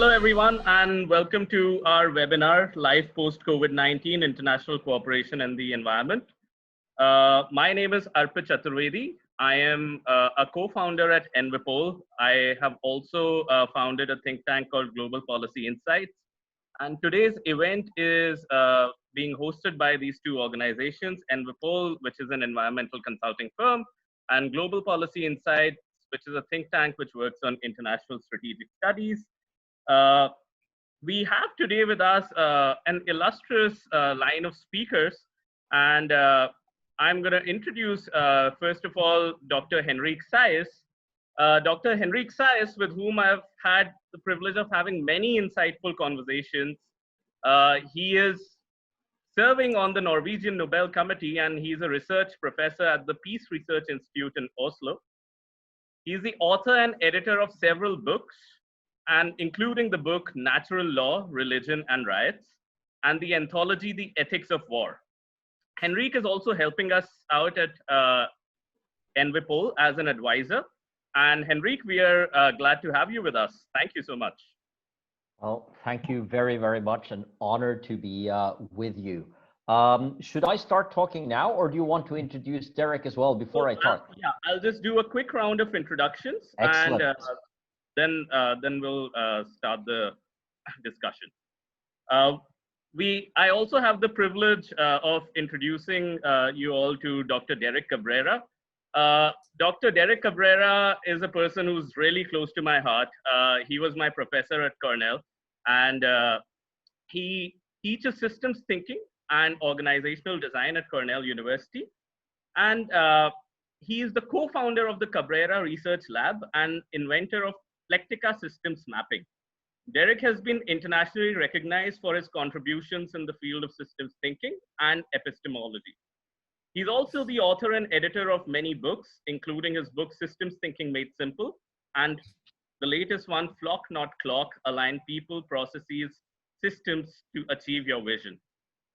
Hello, everyone, and welcome to our webinar, Life Post-COVID-19, International Cooperation and the Environment. My name is Arpit Chaturvedi. I am a co-founder at EnviPol. I have also founded a think tank called Global Policy Insights. And today's event is being hosted by these two organizations, EnviPol, which is an environmental consulting firm, and Global Policy Insights, which is a think tank which works on international strategic studies. We have today with us an illustrious line of speakers, and I'm going to introduce, first of all, Dr. Henrik Syse. Dr. Henrik Syse, with whom I've had the privilege of having many insightful conversations. He is serving on the Norwegian Nobel Committee, and he's a research professor at the Peace Research Institute in Oslo. He's the author and editor of several books, and including the book Natural Law, Religion and Riots, and the anthology The Ethics of War. Henrik is also helping us out at EnviPol as an advisor. And Henrik, we are glad to have you with us. Thank you so much. Well, thank you very, very much. An honor to be with you. Should I start talking now, or do you want to introduce Derek as well before I talk? Yeah, I'll just do a quick round of introductions. Excellent. And then we'll start the discussion. I also have the privilege of introducing you all to Dr. Derek Cabrera. Dr. Derek Cabrera is a person who's really close to my heart. He was my professor at Cornell, and he teaches systems thinking and organizational design at Cornell University. And he is the co-founder of the Cabrera Research Lab and inventor of Plectica systems mapping. Derek has been internationally recognized for his contributions in the field of systems thinking and epistemology. He's also the author and editor of many books, including his book Systems Thinking Made Simple, and the latest one, Flock Not Clock, Align People, Processes, Systems to Achieve Your Vision.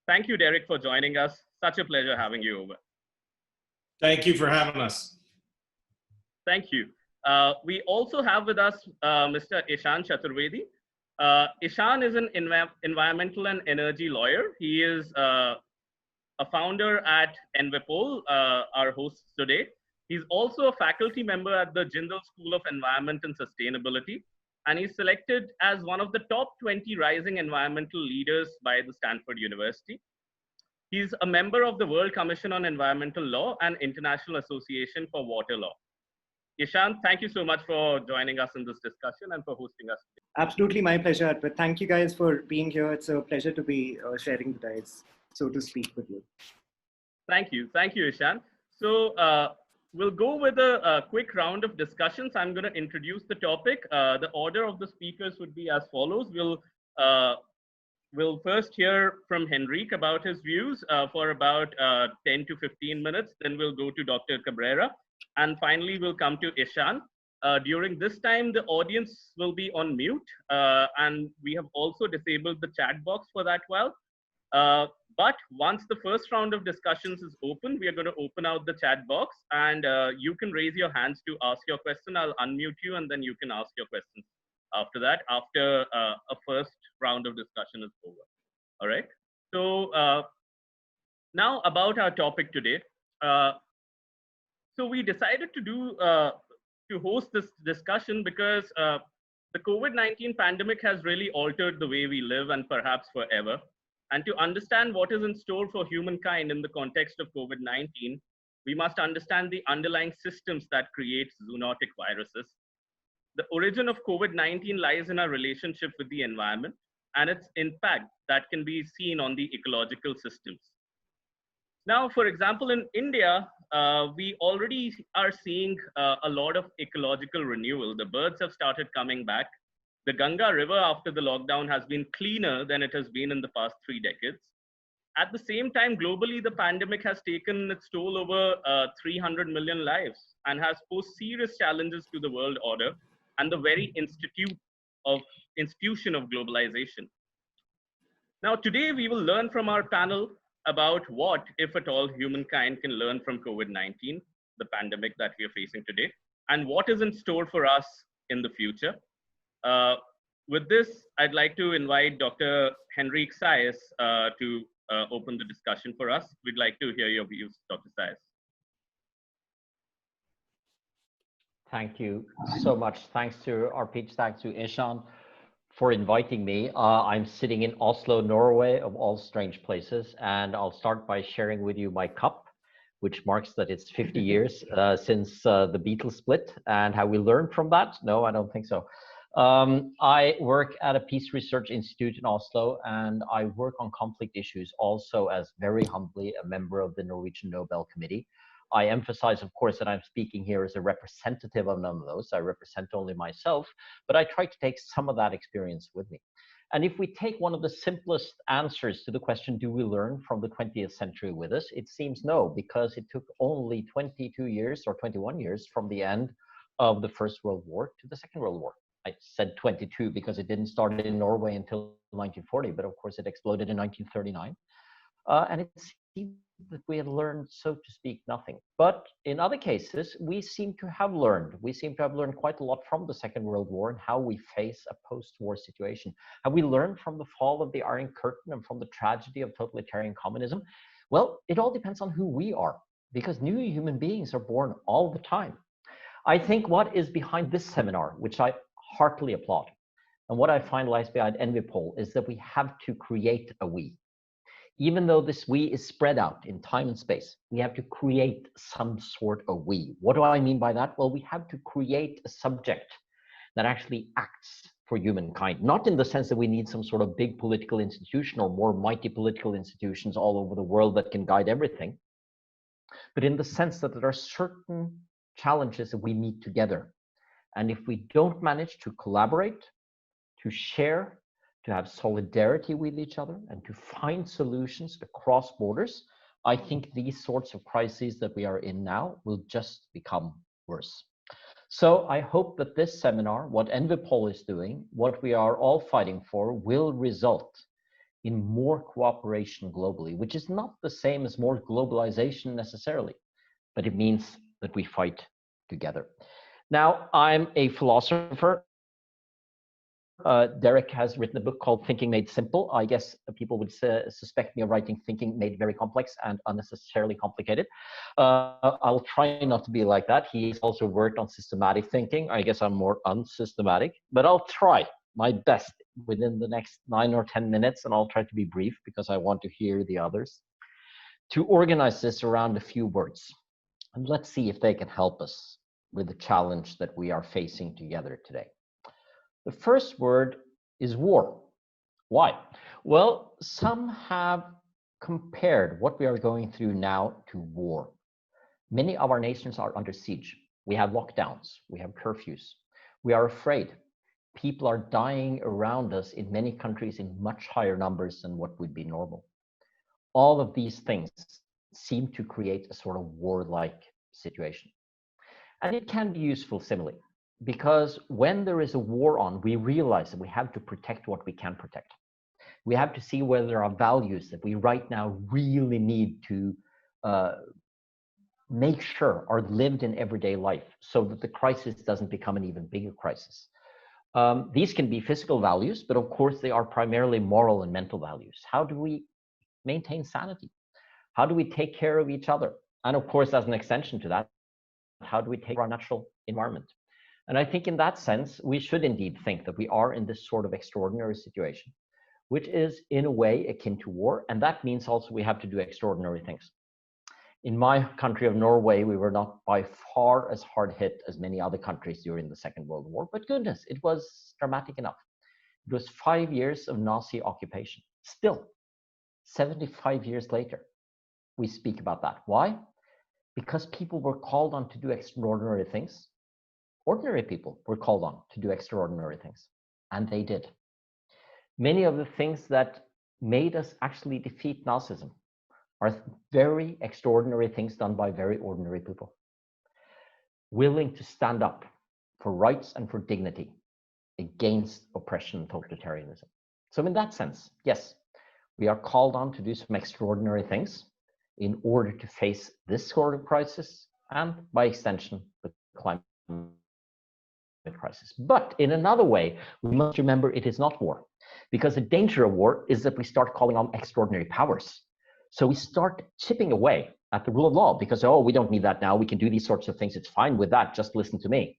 Thank you, Derek, for joining us. Such a pleasure having you over. Thank you for having us. Thank you. We also have with us Mr. Eeshan Chaturvedi. Eeshan is an environmental and energy lawyer. He is a founder at EnviPol, our host today. He's also a faculty member at the Jindal School of Environment and Sustainability, and he's selected as one of the top 20 rising environmental leaders by the Stanford University. He's a member of the World Commission on Environmental Law and International Association for Water Law. Eeshan, thank you so much for joining us in this discussion and for hosting us today. Absolutely my pleasure, but thank you guys for being here. It's a pleasure to be sharing the dice, so to speak, with you. Thank you, Eeshan. So we'll go with a quick round of discussions. I'm going to introduce the topic. The order of the speakers would be as follows. We'll first hear from Henrik about his views for about 10 to 15 minutes. Then we'll go to Dr. Cabrera. And finally, we'll come to Eeshan. During this time, the audience will be on mute. And we have also disabled the chat box for that while. But once the first round of discussions is open, we are going to open out the chat box. And you can raise your hands to ask your question. I'll unmute you, and then you can ask your questions after that, after a first round of discussion is over. All right. So now about our topic today. So we decided to host this discussion because the COVID-19 pandemic has really altered the way we live and perhaps forever. And to understand what is in store for humankind in the context of COVID-19, we must understand the underlying systems that create zoonotic viruses. The origin of COVID-19 lies in our relationship with the environment and its impact that can be seen on the ecological systems. Now, for example, in India, we already are seeing a lot of ecological renewal. The birds have started coming back. The Ganga River after the lockdown has been cleaner than it has been in the past 3 decades. At the same time, globally, the pandemic has taken its toll over 300 million lives and has posed serious challenges to the world order and the very institution of globalization. Now, today we will learn from our panel about what, if at all, humankind can learn from COVID-19, the pandemic that we are facing today, and what is in store for us in the future. With this, I'd like to invite Dr. Henrik Syse to open the discussion for us. We'd like to hear your views, Dr. Syse. Thank you so much. Thanks to Arpit, thanks to Eeshan for inviting me. I'm sitting in Oslo, Norway, of all strange places, and I'll start by sharing with you my cup, which marks that it's 50 years since the Beatles split, and how we learned from that. No, I don't think so. I work at a peace research institute in Oslo, and I work on conflict issues also as very humbly a member of the Norwegian Nobel Committee. I emphasize, of course, that I'm speaking here as a representative of none of those. I represent only myself, but I try to take some of that experience with me. And if we take one of the simplest answers to the question, do we learn from the 20th century with us? It seems no, because it took only 22 years or 21 years from the end of the First World War to the Second World War. I said 22 because it didn't start in Norway until 1940, but of course it exploded in 1939. And it seems that we had learned, so to speak, nothing. But in other cases, we seem to have learned. We seem to have learned quite a lot from the Second World War and how we face a post-war situation. Have we learned from the fall of the Iron Curtain and from the tragedy of totalitarian communism? Well, it all depends on who we are, because new human beings are born all the time. I think what is behind this seminar, which I heartily applaud, and what I find lies behind EnviPol, is that we have to create a we. Even though this we is spread out in time and space, we have to create some sort of we. What do I mean by that? Well, we have to create a subject that actually acts for humankind, not in the sense that we need some sort of big political institution or more mighty political institutions all over the world that can guide everything, but in the sense that there are certain challenges that we meet together. And if we don't manage to collaborate, to share, to have solidarity with each other, and to find solutions across borders, I think these sorts of crises that we are in now will just become worse. So I hope that this seminar, what EnviPol is doing, what we are all fighting for, will result in more cooperation globally, which is not the same as more globalization necessarily, but it means that we fight together. Now, I'm a philosopher. Derek has written a book called Thinking Made Simple. I guess people would suspect me of writing Thinking Made Very Complex and Unnecessarily Complicated. I'll try not to be like that. He's also worked on systematic thinking. I guess I'm more unsystematic, but I'll try my best within the next 9 or 10 minutes, and I'll try to be brief because I want to hear the others, to organize this around a few words. And let's see if they can help us with the challenge that we are facing together today. The first word is war. Why? Well, some have compared what we are going through now to war. Many of our nations are under siege. We have lockdowns, we have curfews. We are afraid. People are dying around us in many countries in much higher numbers than what would be normal. All of these things seem to create a sort of warlike situation. And it can be useful simile, because when there is a war on, we realize that we have to protect what we can protect. We have to see whether there are values that we right now really need to make sure are lived in everyday life so that the crisis doesn't become an even bigger crisis. These can be physical values, but of course they are primarily moral and mental values. How do we maintain sanity? How do we take care of each other? And of course, as an extension to that, how do we take our natural environment? And I think in that sense, we should indeed think that we are in this sort of extraordinary situation, which is in a way akin to war. And that means also we have to do extraordinary things. In my country of Norway, we were not by far as hard hit as many other countries during the Second World War, but goodness, it was dramatic enough. It was 5 years of Nazi occupation. Still, 75 years later, we speak about that. Why? Because people were called on to do extraordinary things. Ordinary people were called on to do extraordinary things, and they did. Many of the things that made us actually defeat Nazism are very extraordinary things done by very ordinary people, willing to stand up for rights and for dignity against oppression and totalitarianism. So in that sense, yes, we are called on to do some extraordinary things in order to face this sort of crisis and, by extension, the climate crisis. But in another way, we must remember it is not war, because the danger of war is that we start calling on extraordinary powers. So we start chipping away at the rule of law because, oh, we don't need that now. We can do these sorts of things. It's fine with that. Just listen to me.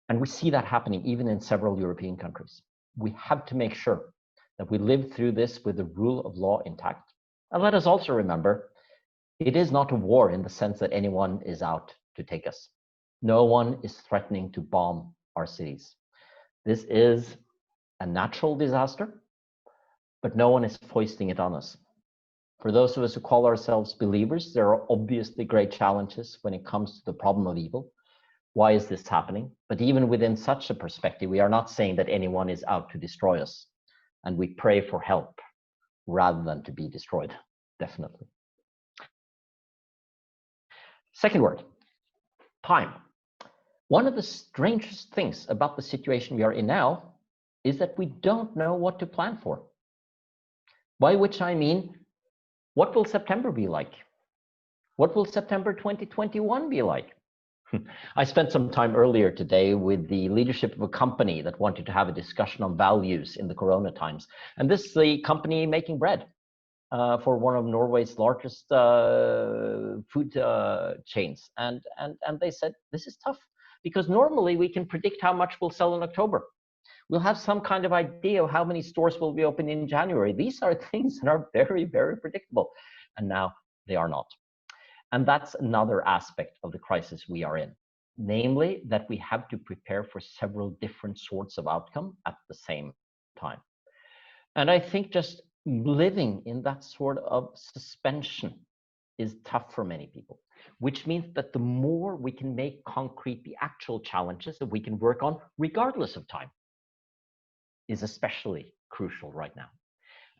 And we see that happening even in several European countries. We have to make sure that we live through this with the rule of law intact. And let us also remember, it is not a war in the sense that anyone is out to take us. No one is threatening to bomb our cities. This is a natural disaster, but no one is foisting it on us. For those of us who call ourselves believers, there are obviously great challenges when it comes to the problem of evil. Why is this happening? But even within such a perspective, we are not saying that anyone is out to destroy us. And we pray for help rather than to be destroyed, definitely. Second word, time. One of the strangest things about the situation we are in now is that we don't know what to plan for. By which I mean, what will September be like? What will September 2021 be like? I spent some time earlier today with the leadership of a company that wanted to have a discussion on values in the Corona times. And this is the company making bread for one of Norway's largest food chains. And they said, this is tough because normally we can predict how much we'll sell in October. We'll have some kind of idea of how many stores will be open in January. These are things that are very, very predictable. And now they are not. And that's another aspect of the crisis we are in, namely that we have to prepare for several different sorts of outcome at the same time. And I think just living in that sort of suspension is tough for many people, which means that the more we can make concrete the actual challenges that we can work on regardless of time is especially crucial right now.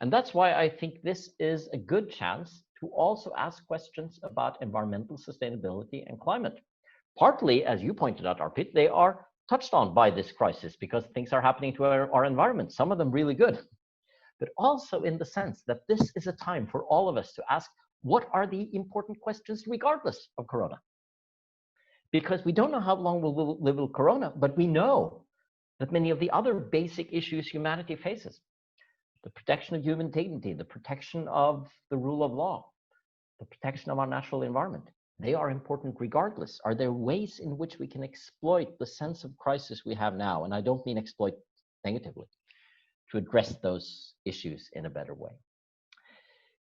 And that's why I think this is a good chance to also ask questions about environmental sustainability and climate. Partly, as you pointed out, Arpit, they are touched on by this crisis because things are happening to our environment, some of them really good, but also in the sense that this is a time for all of us to ask, what are the important questions regardless of Corona? Because we don't know how long we'll live with Corona, but we know that many of the other basic issues humanity faces, the protection of human dignity, the protection of the rule of law, the protection of our natural environment, they are important regardless. Are there ways in which we can exploit the sense of crisis we have now? And I don't mean exploit negatively, to address those issues in a better way.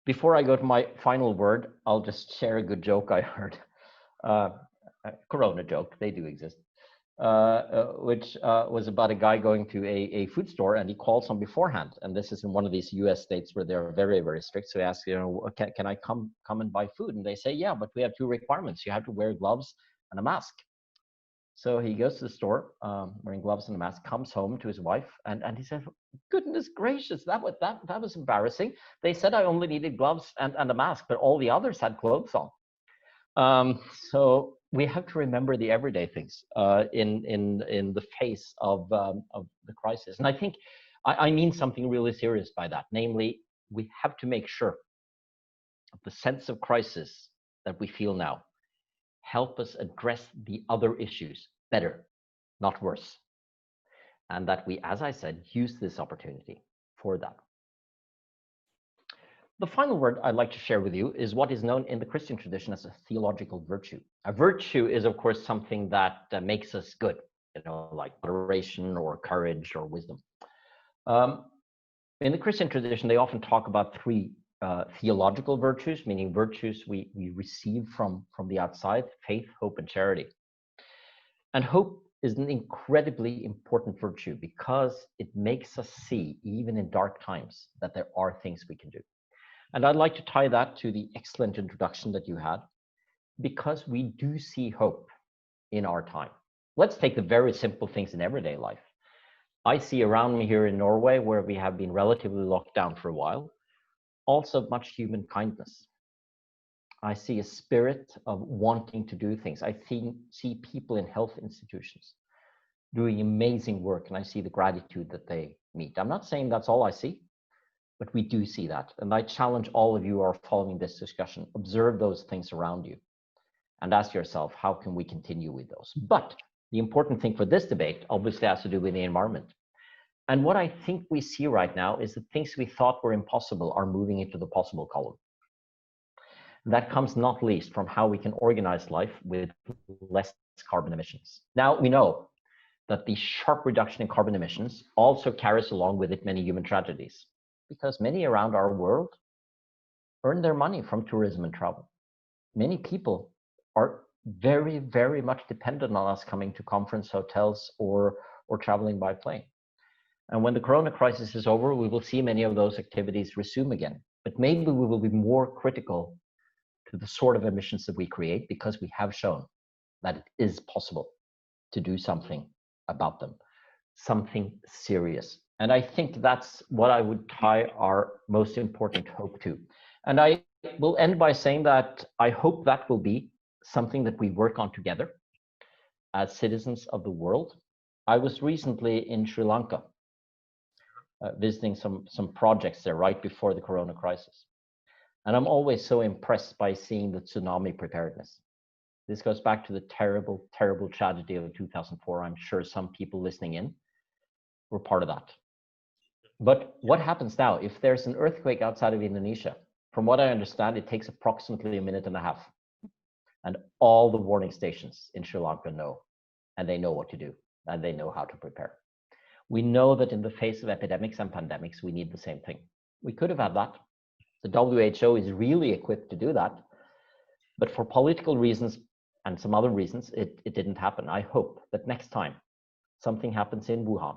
Before I go to my final word, I'll just share a good joke I heard. A Corona joke, they do exist. Which was about a guy going to a food store and he calls them beforehand. And this is in one of these US states where they're very, very strict. So he asks, can I come and buy food? And they say, yeah, but we have two requirements. You have to wear gloves and a mask. So he goes to the store wearing gloves and a mask, comes home to his wife, and he said, goodness gracious, that was embarrassing. They said I only needed gloves and a mask, but all the others had clothes on. So we have to remember the everyday things in the face of the crisis. And I think I mean something really serious by that. Namely, we have to make sure the sense of crisis that we feel now help us address the other issues better, not worse. And that we, as I said, use this opportunity for that. The final word I'd like to share with you is what is known in the Christian tradition as a theological virtue. A virtue is, of course, something that makes us good, like moderation or courage or wisdom. In the Christian tradition, they often talk about three theological virtues, meaning virtues we receive from the outside: faith, hope, and charity. And hope is an incredibly important virtue because it makes us see, even in dark times, that there are things we can do. And I'd like to tie that to the excellent introduction that you had, because we do see hope in our time. Let's take the very simple things in everyday life. I see around me here in Norway, where we have been relatively locked down for a while, also much human kindness. I see a spirit of wanting to do things. I see people in health institutions doing amazing work, and I see the gratitude that they meet. I'm not saying that's all I see, but we do see that. And I challenge all of you who are following this discussion, observe those things around you and ask yourself, how can we continue with those? But The important thing for this debate obviously has to do with the environment. And what I think we see right now is that things we thought were impossible are moving into the possible column. That comes not least from how we can organize life with less carbon emissions. Now, we know that the sharp reduction in carbon emissions also carries along with it many human tragedies, because many around our world earn their money from tourism and travel. Many people are very, very much dependent on us coming to conference hotels or traveling by plane. And when the corona crisis is over, we will see many of those activities resume again. But maybe we will be more critical to the sort of emissions that we create, because we have shown that it is possible to do something about them, something serious. And I think that's what I would tie our most important hope to. And I will end by saying that I hope that will be something that we work on together as citizens of the world. I was recently in Sri Lanka, visiting some projects there right before the corona crisis. And I'm always so impressed by seeing the tsunami preparedness. This goes back to the terrible, terrible tragedy of 2004. I'm sure some people listening in were part of that. But what happens now if there's an earthquake outside of Indonesia? From what I understand, it takes approximately a minute and a half. And all the warning stations in Sri Lanka know, and they know what to do, and they know how to prepare. We know that in the face of epidemics and pandemics, we need the same thing. We could have had that. The WHO is really equipped to do that. But for political reasons and some other reasons, it didn't happen. I hope that next time something happens in Wuhan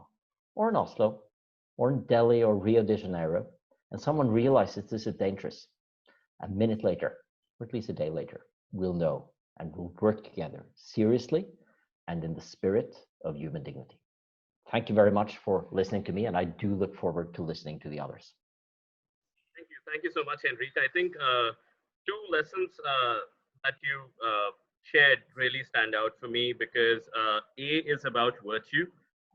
or in Oslo or in Delhi or Rio de Janeiro, and someone realizes this is dangerous, a minute later, or at least a day later, we'll know and we'll work together seriously and in the spirit of human dignity. Thank you very much for listening to me, and I do look forward to listening to the others. Thank you so much, Henrik. I think two lessons that you shared really stand out for me, because A is about virtue,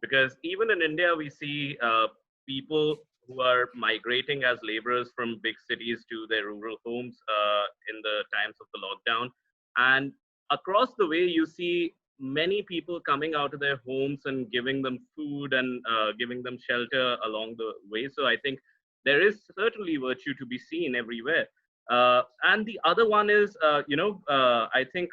because even in India, we see people who are migrating as laborers from big cities to their rural homes in the times of the lockdown. And across the way, you see many people coming out of their homes and giving them food and giving them shelter along the way. So I think there is certainly virtue to be seen everywhere. And the other one is, I think,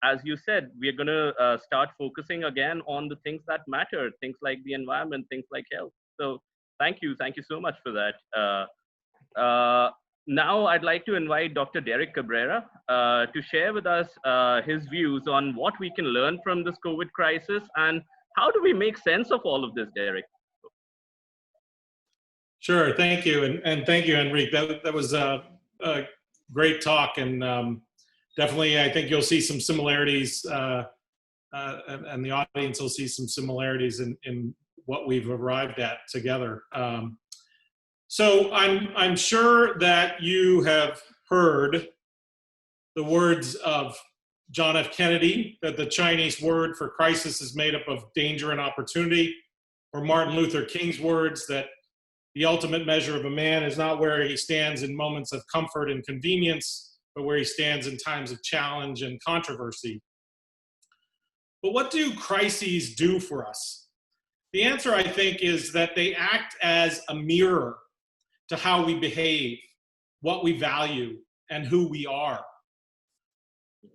as you said, we're going to start focusing again on the things that matter, things like the environment, things like health. So thank you so much for that. Now I'd like to invite Dr. Derek Cabrera to share with us his views on what we can learn from this COVID crisis, and how do we make sense of all of this, Derek? Sure, thank you, and thank you, Henrik. That was a great talk, and definitely I think you'll see some similarities, and the audience will see some similarities in what we've arrived at together. So I'm sure that you have heard the words of John F. Kennedy, that the Chinese word for crisis is made up of danger and opportunity, or Martin Luther King's words that the ultimate measure of a man is not where he stands in moments of comfort and convenience, but where he stands in times of challenge and controversy. But what do crises do for us? The answer, I think, is that they act as a mirror to how we behave, what we value, and who we are.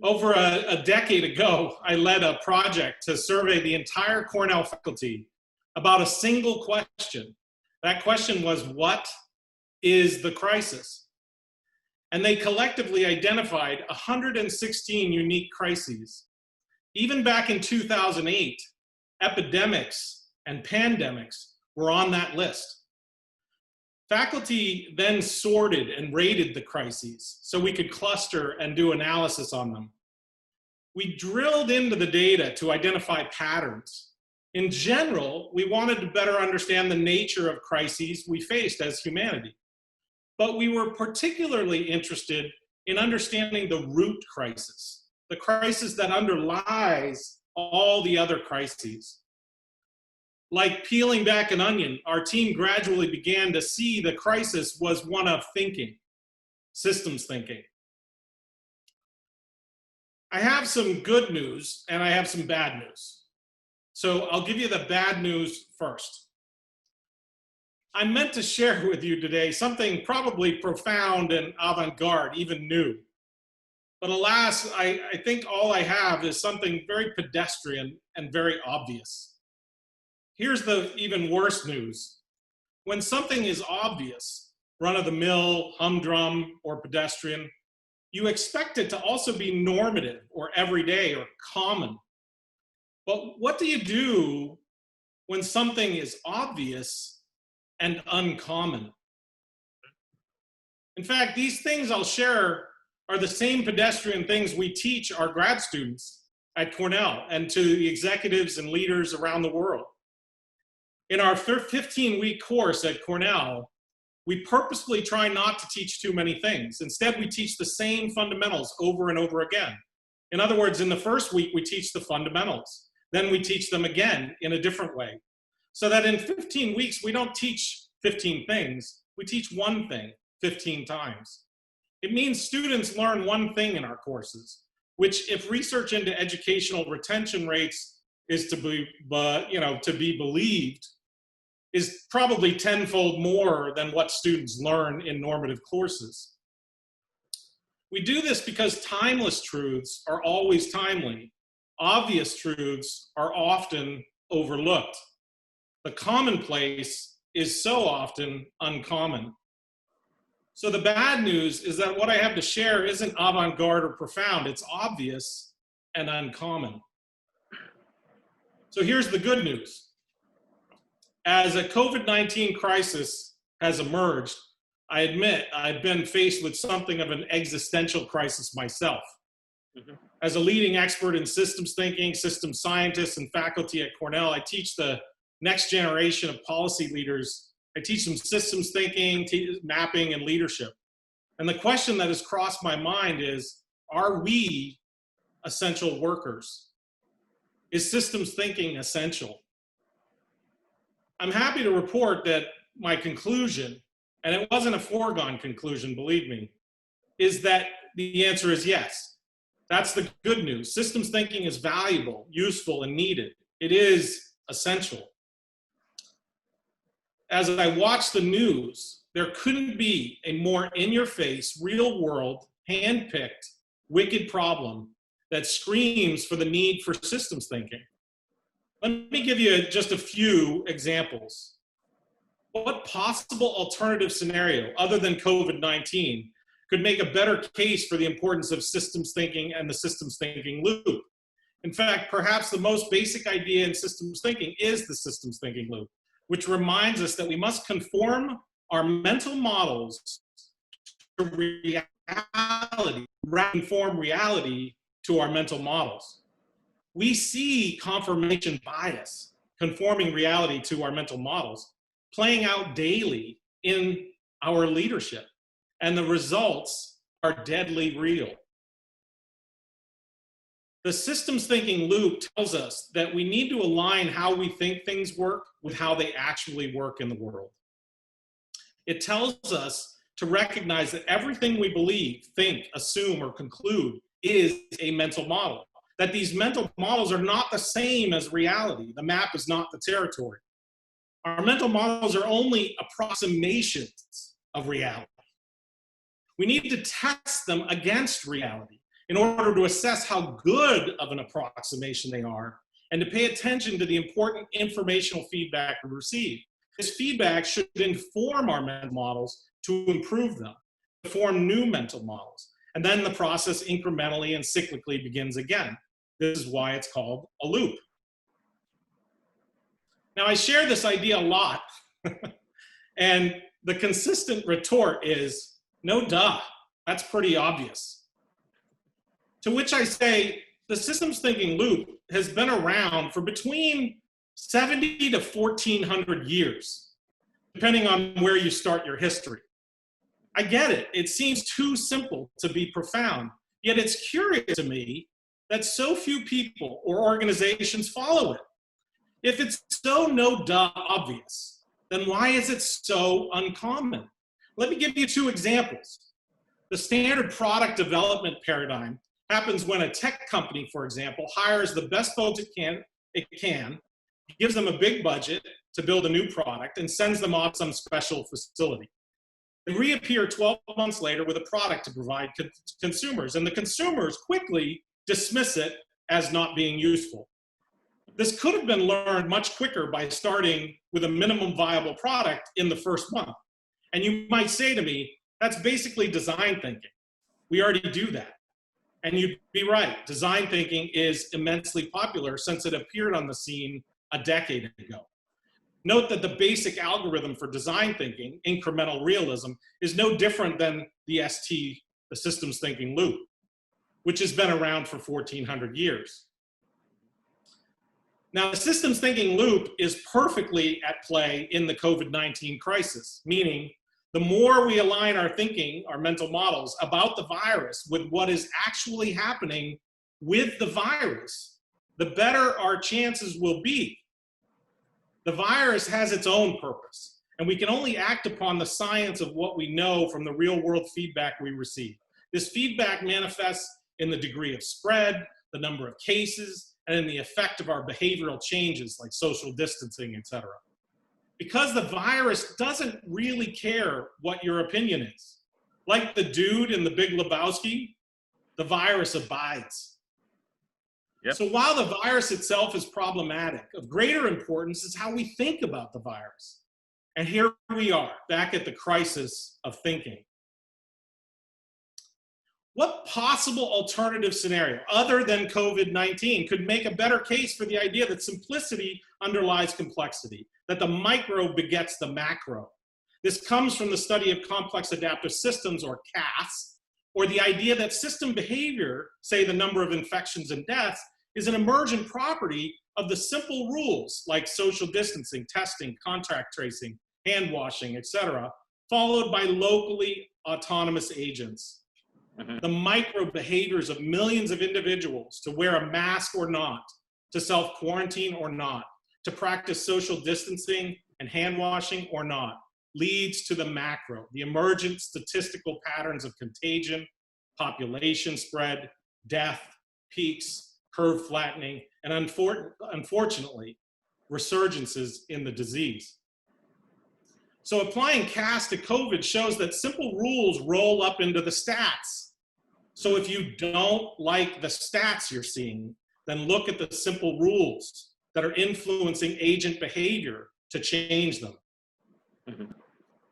Over a decade ago, I led a project to survey the entire Cornell faculty about a single question. That question was, what is the crisis? And they collectively identified 116 unique crises. Even back in 2008, epidemics and pandemics were on that list. Faculty then sorted and rated the crises so we could cluster and do analysis on them. We drilled into the data to identify patterns. In general, we wanted to better understand the nature of crises we faced as humanity. But we were particularly interested in understanding the root crisis, the crisis that underlies all the other crises. Like peeling back an onion, our team gradually began to see the crisis was one of thinking, systems thinking. I have some good news and I have some bad news. So I'll give you the bad news first. I meant to share with you today something probably profound and avant-garde, even new. But alas, I think all I have is something very pedestrian and very obvious. Here's the even worse news. When something is obvious, run-of-the-mill, humdrum, or pedestrian, you expect it to also be normative or everyday or common. But what do you do when something is obvious and uncommon? In fact, these things I'll share are the same pedestrian things we teach our grad students at Cornell and to the executives and leaders around the world. In our 15-week course at Cornell, we purposefully try not to teach too many things. Instead, we teach the same fundamentals over and over again. In other words, in the first week, we teach the fundamentals. Then we teach them again in a different way. So that in 15 weeks, we don't teach 15 things, we teach one thing 15 times. It means students learn one thing in our courses, which if research into educational retention rates is to be believed, is probably tenfold more than what students learn in normative courses. We do this because timeless truths are always timely. Obvious truths are often overlooked. The commonplace is so often uncommon. So the bad news is that what I have to share isn't avant-garde or profound, it's obvious and uncommon. So here's the good news. As a COVID-19 crisis has emerged, I admit I've been faced with something of an existential crisis myself. As a leading expert in systems thinking, systems scientist, and faculty at Cornell, I teach the next generation of policy leaders. I teach them systems thinking, mapping, and leadership. And the question that has crossed my mind is, are we essential workers? Is systems thinking essential? I'm happy to report that my conclusion, and it wasn't a foregone conclusion, believe me, is that the answer is yes. That's the good news. Systems thinking is valuable, useful, and needed. It is essential. As I watch the news, there couldn't be a more in-your-face, real-world, hand-picked, wicked problem that screams for the need for systems thinking. Let me give you just a few examples. What possible alternative scenario, other than COVID-19, could make a better case for the importance of systems thinking and the systems thinking loop? In fact, perhaps the most basic idea in systems thinking is the systems thinking loop, which reminds us that we must conform our mental models to reality, conform reality to our mental models. We see confirmation bias, conforming reality to our mental models, playing out daily in our leadership, and the results are deadly real. The systems thinking loop tells us that we need to align how we think things work with how they actually work in the world. It tells us to recognize that everything we believe, think, assume, or conclude is a mental model. That these mental models are not the same as reality. The map is not the territory. Our mental models are only approximations of reality. We need to test them against reality in order to assess how good of an approximation they are and to pay attention to the important informational feedback we receive. This feedback should inform our mental models to improve them, to form new mental models. And then the process incrementally and cyclically begins again. This is why it's called a loop. Now, I share this idea a lot, and the consistent retort is, no duh, that's pretty obvious. To which I say, the systems thinking loop has been around for between 70 to 1400 years, depending on where you start your history. I get it, it seems too simple to be profound, yet it's curious to me that so few people or organizations follow it. If it's so no duh obvious, then why is it so uncommon? Let me give you two examples. The standard product development paradigm happens when a tech company, for example, hires the best folks it can gives them a big budget to build a new product, and sends them off some special facility. They reappear 12 months later with a product to provide consumers, and the consumers quickly dismiss it as not being useful. This could have been learned much quicker by starting with a minimum viable product in the first month. And you might say to me, that's basically design thinking. We already do that. And you'd be right. Design thinking is immensely popular since it appeared on the scene a decade ago. Note that the basic algorithm for design thinking, incremental realism, is no different than the ST, the systems thinking loop, which has been around for 1400 years. Now, the systems thinking loop is perfectly at play in the COVID-19 crisis, meaning the more we align our thinking, our mental models about the virus with what is actually happening with the virus, the better our chances will be. The virus has its own purpose, and we can only act upon the science of what we know from the real world feedback we receive. This feedback manifests in the degree of spread, the number of cases, and in the effect of our behavioral changes like social distancing, etc. Because the virus doesn't really care what your opinion is. Like the dude in The Big Lebowski, the virus abides. Yep. So while the virus itself is problematic, of greater importance is how we think about the virus. And here we are, back at the crisis of thinking. What possible alternative scenario, other than COVID-19, could make a better case for the idea that simplicity underlies complexity, that the micro begets the macro? This comes from the study of complex adaptive systems, or CAS, or the idea that system behavior, say the number of infections and deaths, is an emergent property of the simple rules like social distancing, testing, contact tracing, hand washing, etc., followed by locally autonomous agents. The micro behaviors of millions of individuals to wear a mask or not, to self-quarantine or not, to practice social distancing and hand washing or not, leads to the macro, the emergent statistical patterns of contagion, population spread, death, peaks, curve flattening, and unfortunately, resurgences in the disease. So applying CAS to COVID shows that simple rules roll up into the stats. So if you don't like the stats you're seeing, then look at the simple rules that are influencing agent behavior to change them.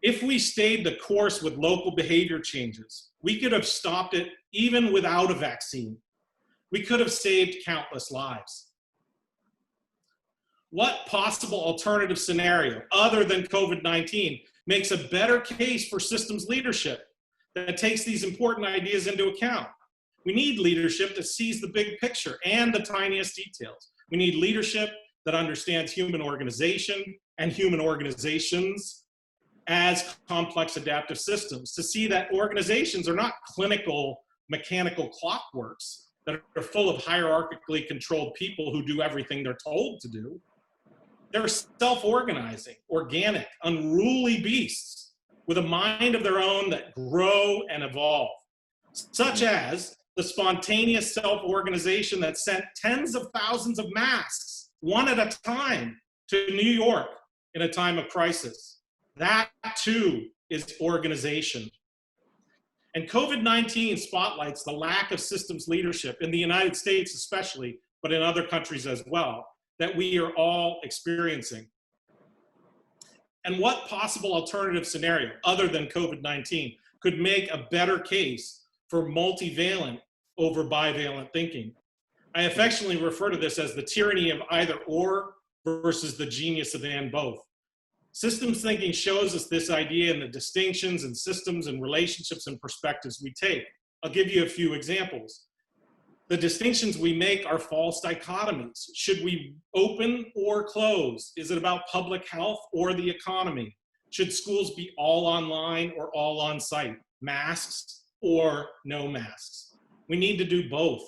If we stayed the course with local behavior changes, we could have stopped it even without a vaccine. We could have saved countless lives. What possible alternative scenario, other than COVID-19, makes a better case for systems leadership that takes these important ideas into account? We need leadership that sees the big picture and the tiniest details. We need leadership that understands human organization and human organizations as complex adaptive systems, to see that organizations are not clinical mechanical clockworks that are full of hierarchically controlled people who do everything they're told to do. They're self-organizing, organic, unruly beasts with a mind of their own that grow and evolve, such as the spontaneous self-organization that sent tens of thousands of masks, one at a time, to New York in a time of crisis. That too is organization. And COVID-19 spotlights the lack of systems leadership in the United States especially, but in other countries as well, that we are all experiencing. And what possible alternative scenario, other than COVID-19, could make a better case for multivalent over bivalent thinking? I affectionately refer to this as the tyranny of either or versus the genius of and both. Systems thinking shows us this idea in the distinctions and systems and relationships and perspectives we take. I'll give you a few examples. The distinctions we make are false dichotomies. Should we open or close? Is it about public health or the economy? Should schools be all online or all on site? Masks or no masks? We need to do both.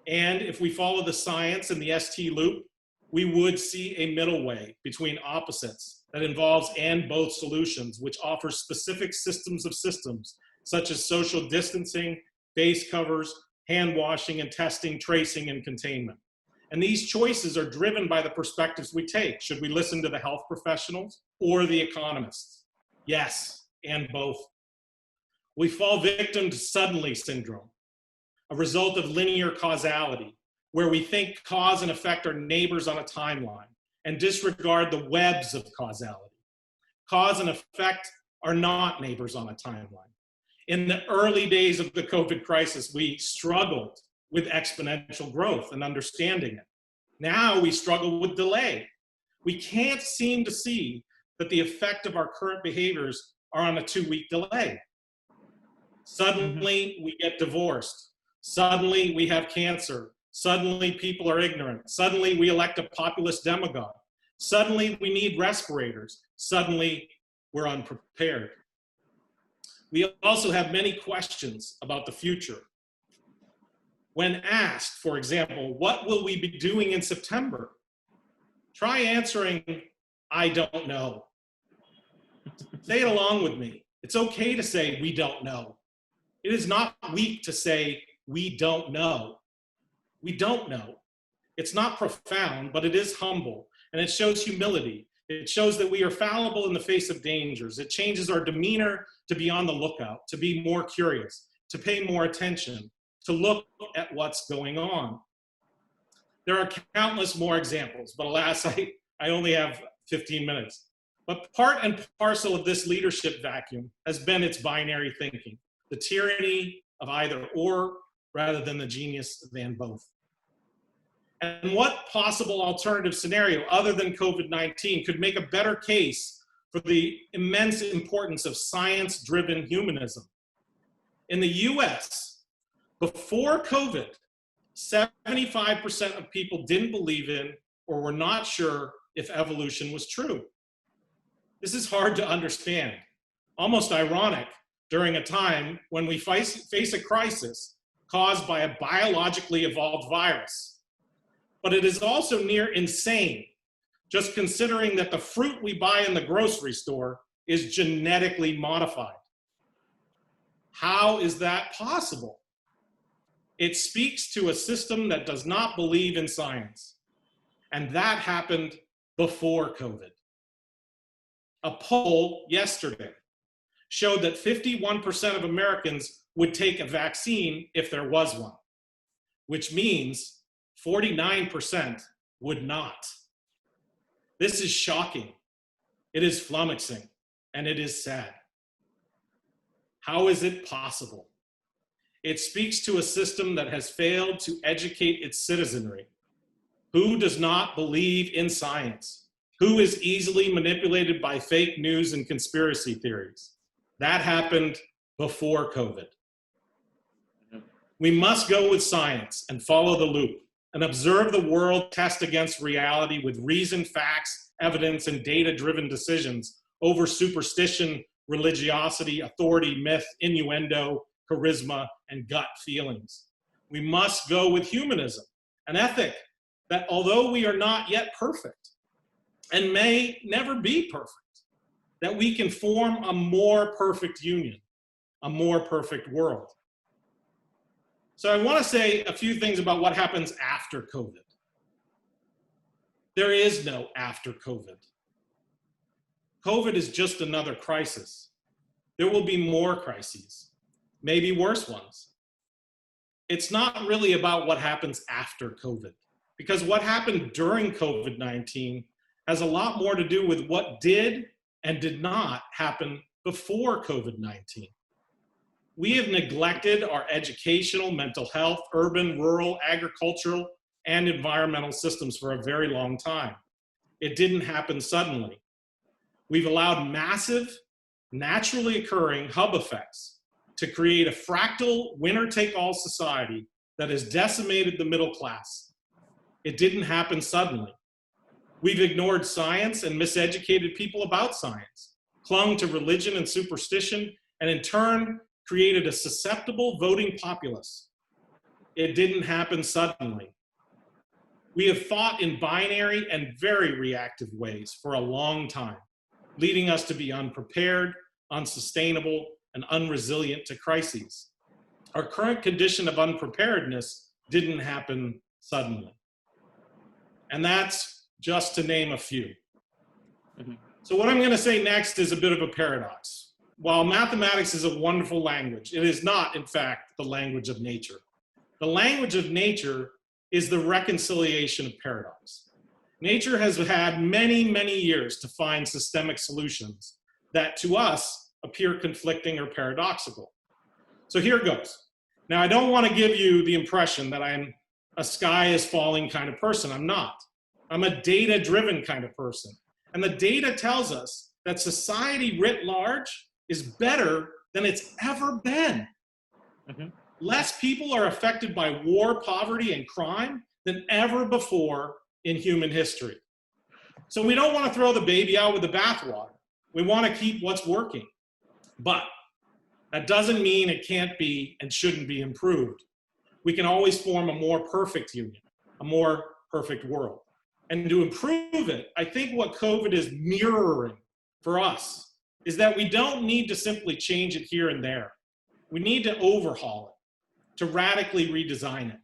And if we follow the science and the ST loop, we would see a middle way between opposites that involves and both solutions, which offers specific systems of systems, such as social distancing, face covers, hand washing and testing, tracing and containment. And these choices are driven by the perspectives we take. Should we listen to the health professionals or the economists? Yes, and both. We fall victim to suddenly syndrome, a result of linear causality, where we think cause and effect are neighbors on a timeline and disregard the webs of causality. Cause and effect are not neighbors on a timeline. In the early days of the COVID crisis, we struggled with exponential growth and understanding it. Now we struggle with delay. We can't seem to see that the effect of our current behaviors are on a 2-week delay. Suddenly we get divorced. Suddenly we have cancer. Suddenly people are ignorant. Suddenly we elect a populist demagogue. Suddenly we need respirators. Suddenly we're unprepared. We also have many questions about the future. When asked, for example, what will we be doing in September? Try answering, I don't know. Say it along with me. It's okay to say we don't know. It is not weak to say we don't know. We don't know. It's not profound, but it is humble, and it shows humility. It shows that we are fallible in the face of dangers. It changes our demeanor to be on the lookout, to be more curious, to pay more attention, to look at what's going on. There are countless more examples, but alas, I only have 15 minutes. But part and parcel of this leadership vacuum has been its binary thinking, the tyranny of either or rather than the genius of and both. And what possible alternative scenario other than COVID-19 could make a better case for the immense importance of science-driven humanism? In the US, before COVID, 75% of people didn't believe in or were not sure if evolution was true. This is hard to understand, almost ironic during a time when we face a crisis caused by a biologically evolved virus. But it is also near insane, just considering that the fruit we buy in the grocery store is genetically modified. How is that possible? It speaks to a system that does not believe in science. And that happened before COVID. A poll yesterday showed that 51% of Americans would take a vaccine if there was one, which means 49% would not. This is shocking. It is flummoxing, and it is sad. How is it possible? It speaks to a system that has failed to educate its citizenry, who does not believe in science, who is easily manipulated by fake news and conspiracy theories. That happened before COVID. We must go with science and follow the loop and observe the world test against reality with reason, facts, evidence, and data-driven decisions over superstition, religiosity, authority, myth, innuendo, charisma, and gut feelings. We must go with humanism, an ethic that although we are not yet perfect and may never be perfect, that we can form a more perfect union, a more perfect world. So I want to say a few things about what happens after COVID. There is no after COVID. COVID is just another crisis. There will be more crises, maybe worse ones. It's not really about what happens after COVID, because what happened during COVID-19 has a lot more to do with what did and did not happen before COVID-19. We have neglected our educational, mental health, urban, rural, agricultural, and environmental systems for a very long time. It didn't happen suddenly. We've allowed massive, naturally occurring hub effects to create a fractal winner-take-all society that has decimated the middle class. It didn't happen suddenly. We've ignored science and miseducated people about science, clung to religion and superstition, and in turn, created a susceptible voting populace. It didn't happen suddenly. We have thought in binary and very reactive ways for a long time, leading us to be unprepared, unsustainable, and unresilient to crises. Our current condition of unpreparedness didn't happen suddenly. And that's just to name a few. Mhm. So what I'm going to say next is a bit of a paradox. While mathematics is a wonderful language, it is not, in fact, the language of nature. The language of nature is the reconciliation of paradox. Nature has had many, many years to find systemic solutions that to us appear conflicting or paradoxical. So here goes. Now, I don't want to give you the impression that I'm a sky is falling kind of person. I'm not. I'm a data-driven kind of person. And the data tells us that society writ large is better than it's ever been. Mm-hmm. Less people are affected by war, poverty, and crime than ever before in human history. So we don't want to throw the baby out with the bathwater. We want to keep what's working. But that doesn't mean it can't be and shouldn't be improved. We can always form a more perfect union, a more perfect world. And to improve it, I think what COVID is mirroring for us is that we don't need to simply change it here and there. We need to overhaul it, to radically redesign it.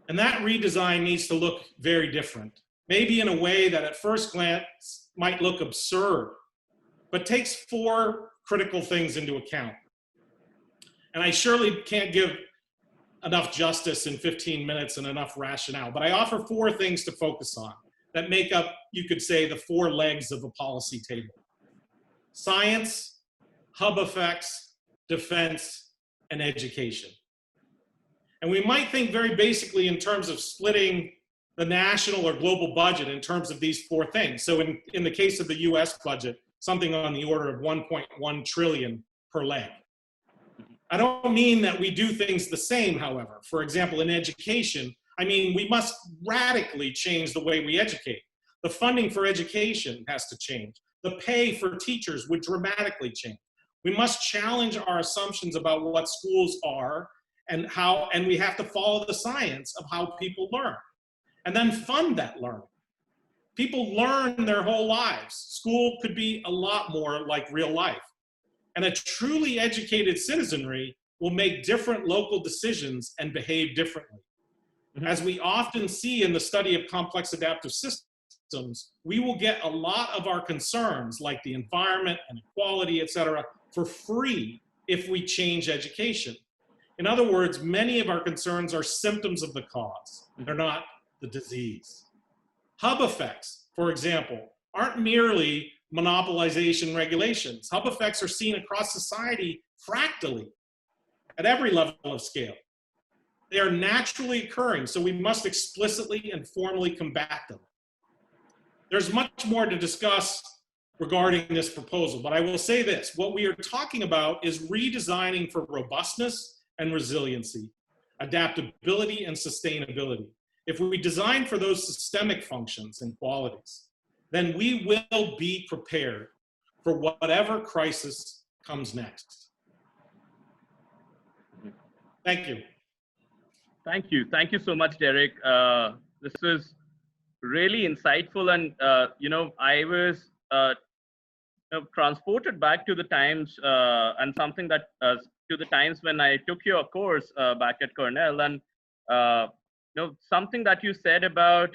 And that redesign needs to look very different, maybe in a way that at first glance might look absurd, but takes 4 critical things into account. And I surely can't give enough justice in 15 minutes and enough rationale, but I offer 4 things to focus on that make up, you could say, the 4 legs of a policy table: science, hub effects, defense, and education. And we might think very basically in terms of splitting the national or global budget in terms of these 4 things. So in the case of the US budget, something on the order of 1.1 trillion per leg. I don't mean that we do things the same, however. For example, in education, I mean, we must radically change the way we educate. The funding for education has to change. The pay for teachers would dramatically change. We must challenge our assumptions about what schools are and how, and we have to follow the science of how people learn, and then fund that learning. People learn their whole lives. School could be a lot more like real life. And a truly educated citizenry will make different local decisions and behave differently. Mm-hmm. As we often see in the study of complex adaptive systems, we will get a lot of our concerns like the environment and equality, et cetera, for free if we change education. In other words, many of our concerns are symptoms of the cause. They're not the disease. Hub effects, for example, aren't merely monopolization regulations. Hub effects are seen across society fractally at every level of scale. They are naturally occurring, so we must explicitly and formally combat them. There's much more to discuss regarding this proposal, but I will say this: what we are talking about is redesigning for robustness and resiliency, adaptability and sustainability. If we design for those systemic functions and qualities, then we will be prepared for whatever crisis comes next. Thank you. Thank you. Thank you so much, Derek. This was really insightful, and I was transported back to the times and something that to the times when I took your course back at Cornell, and something that you said about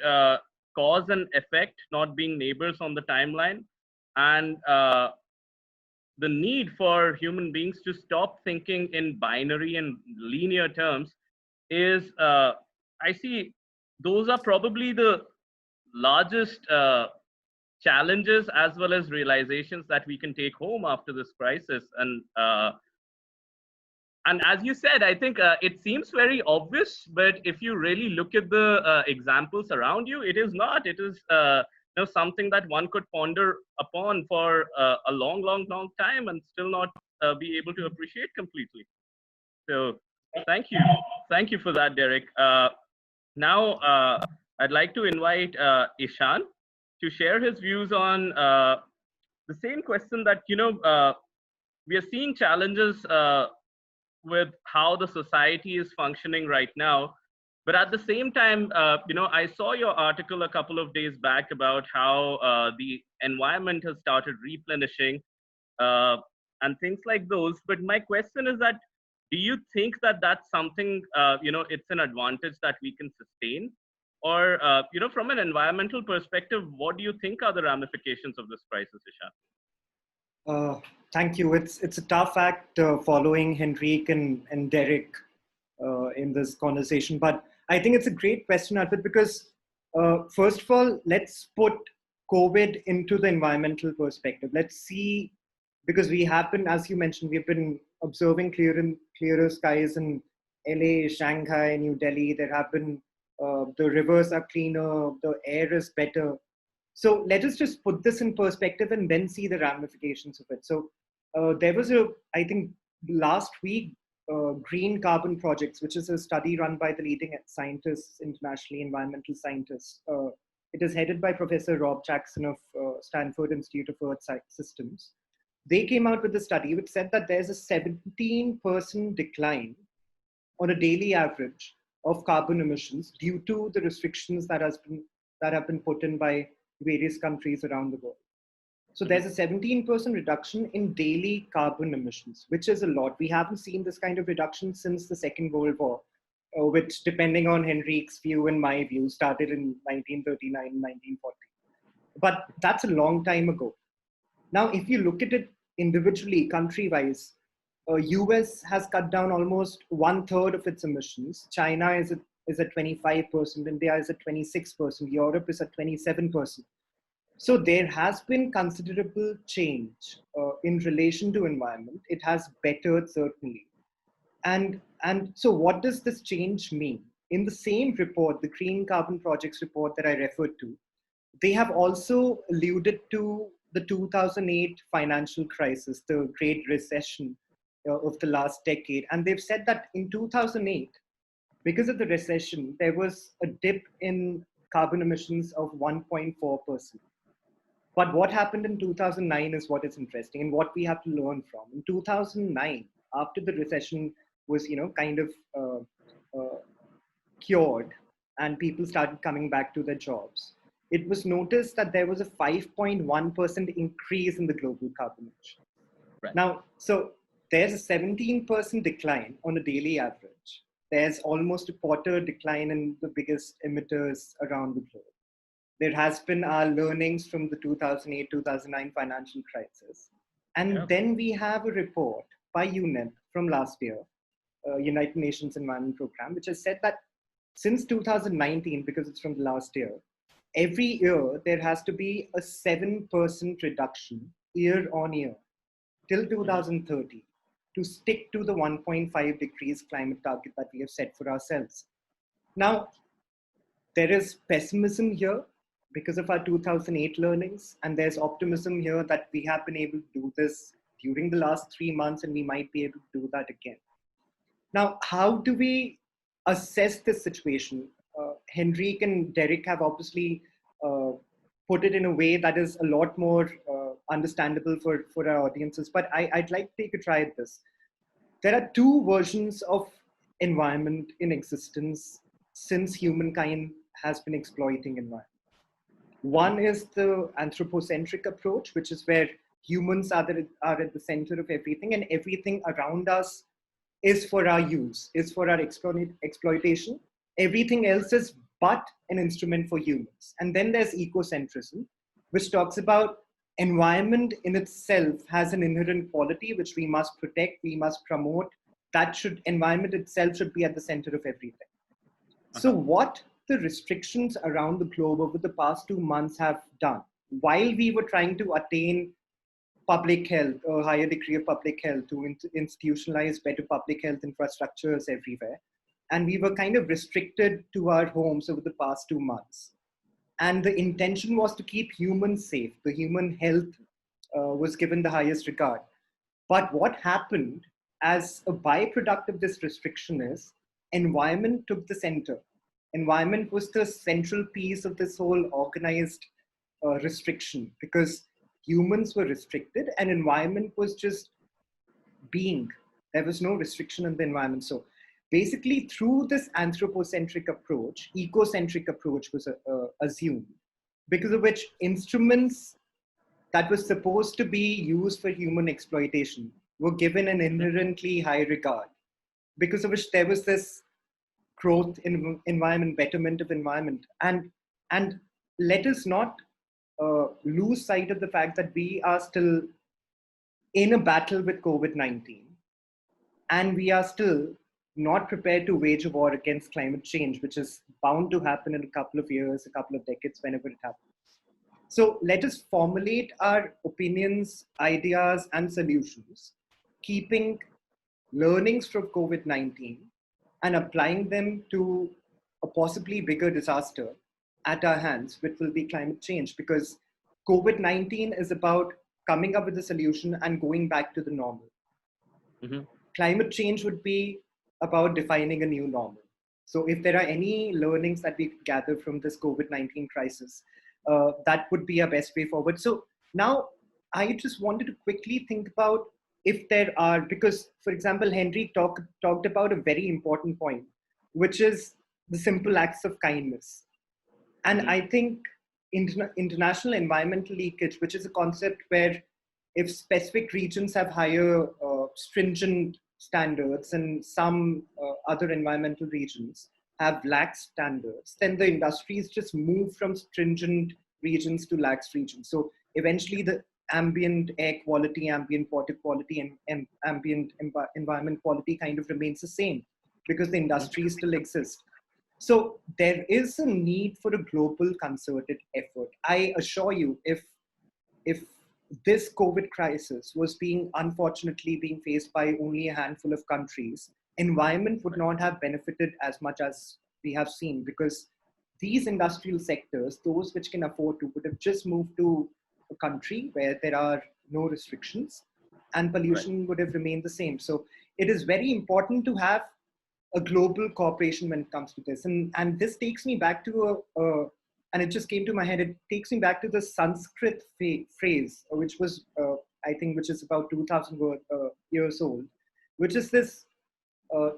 cause and effect not being neighbors on the timeline, and the need for human beings to stop thinking in binary and linear terms is, I see, those are probably the largest challenges as well as realizations that we can take home after this crisis. And as you said, I think it seems very obvious, but if you really look at the examples around you, it is not. It is something that one could ponder upon for a long, long, long time and still not be able to appreciate completely. So thank you. Thank you for that, Derek. Now, I'd like to invite Eeshan to share his views on the same question that, we are seeing challenges with how the society is functioning right now. But at the same time, I saw your article a couple of days back about how the environment has started replenishing and things like those. But my question is that, do you think that that's something, it's an advantage that we can sustain? Or, from an environmental perspective, what do you think are the ramifications of this crisis, Eeshan? Thank you. It's a tough act following Henrik and Derek in this conversation, but I think it's a great question, Arpit, because first of all, let's put COVID into the environmental perspective. Let's see, because we have been, as you mentioned, we've been observing clearer skies in LA, Shanghai, New Delhi. There have been, the rivers are cleaner, the air is better. So let us just put this in perspective and then see the ramifications of it. So there was I think last week, Green Carbon Projects, which is a study run by the leading scientists, internationally, environmental scientists. It is headed by Professor Rob Jackson of Stanford Institute of Earth Systems. They came out with a study which said that there's a 17% decline on a daily average of carbon emissions due to the restrictions that have been put in by various countries around the world. So there's a 17% reduction in daily carbon emissions, which is a lot. We haven't seen this kind of reduction since the Second World War, which, depending on Henrik's view and my view, started in 1939, 1940. But that's a long time ago. Now, if you look at it individually, country-wise, US has cut down almost 1/3 of its emissions. China is at 25%, India is at 26%, Europe is at 27%. So there has been considerable change in relation to environment. It has bettered, certainly. And so what does this change mean? In the same report, the Green Carbon Projects report that I referred to, they have also alluded to the 2008 financial crisis, the Great Recession of the last decade. And they've said that in 2008, because of the recession, there was a dip in carbon emissions of 1.4%. But what happened in 2009 is what is interesting and what we have to learn from. In 2009, after the recession was, kind of cured and people started coming back to their jobs, it was noticed that there was a 5.1% increase in the global carbon emissions. Right. Now, so there's a 17% decline on a daily average. There's almost a quarter decline in the biggest emitters around the globe. There has been our learnings from the 2008-2009 financial crisis. And then we have a report by UNEP from last year, United Nations Environment Program, which has said that since 2019, because it's from the last year, every year there has to be a 7% reduction year on year till 2030 to stick to the 1.5 degrees climate target that we have set for ourselves. Now, there is pessimism here because of our 2008 learnings, and there's optimism here that we have been able to do this during the last 3 months, and we might be able to do that again. Now, how do we assess this situation? Henrik and Derek have obviously put it in a way that is a lot more understandable for our audiences, but I'd like to take a try at this. There are two versions of environment in existence since humankind has been exploiting environment. One is the anthropocentric approach, which is where humans are at the center of everything, and everything around us is for our use, is for our exploitation. Everything else is but an instrument for humans. And then there's ecocentrism, which talks about environment in itself has an inherent quality which we must protect, we must promote. Environment itself should be at the center of everything. So what the restrictions around the globe over the past 2 months have done, while we were trying to attain public health, a higher degree of public health, to institutionalize better public health infrastructures everywhere, and we were kind of restricted to our homes over the past 2 months. And the intention was to keep humans safe. The human health was given the highest regard. But what happened as a byproduct of this restriction is environment took the center. Environment was the central piece of this whole organized restriction, because humans were restricted and environment was just being. There was no restriction in the environment. So basically, through this anthropocentric approach, ecocentric approach was assumed, because of which instruments that were supposed to be used for human exploitation were given an inherently high regard, because of which there was this growth in environment, betterment of environment, and let us not lose sight of the fact that we are still in a battle with COVID-19, and we are still not prepared to wage a war against climate change, which is bound to happen in a couple of years, a couple of decades, whenever it happens. So let us formulate our opinions, ideas, and solutions, keeping learnings from COVID-19 and applying them to a possibly bigger disaster at our hands, which will be climate change, because COVID-19 is about coming up with a solution and going back to the normal. Mm-hmm. Climate change would be about defining a new normal. So if there are any learnings that we gather from this COVID-19 crisis, that would be our best way forward. So now I just wanted to quickly think about if there are, because for example, Henrik talked about a very important point, which is the simple acts of kindness. And Mm-hmm. I think international environmental leakage, which is a concept where if specific regions have higher stringent standards and some other environmental regions have lax standards, then the industries just move from stringent regions to lax regions. So eventually the ambient air quality, ambient water quality, and ambient environment quality kind of remains the same because the industries still exist. So there is a need for a global concerted effort. I assure you, if this COVID crisis was unfortunately being faced by only a handful of countries, environment would not have benefited as much as we have seen, because these industrial sectors, those which can afford to, would have just moved to a country where there are no restrictions and pollution would have remained the same. So it is very important to have a global cooperation when it comes to this. And this takes me back to and it just came to my head, it takes me back to the Sanskrit phrase, which was, I think, which is about 2000 years old, which is this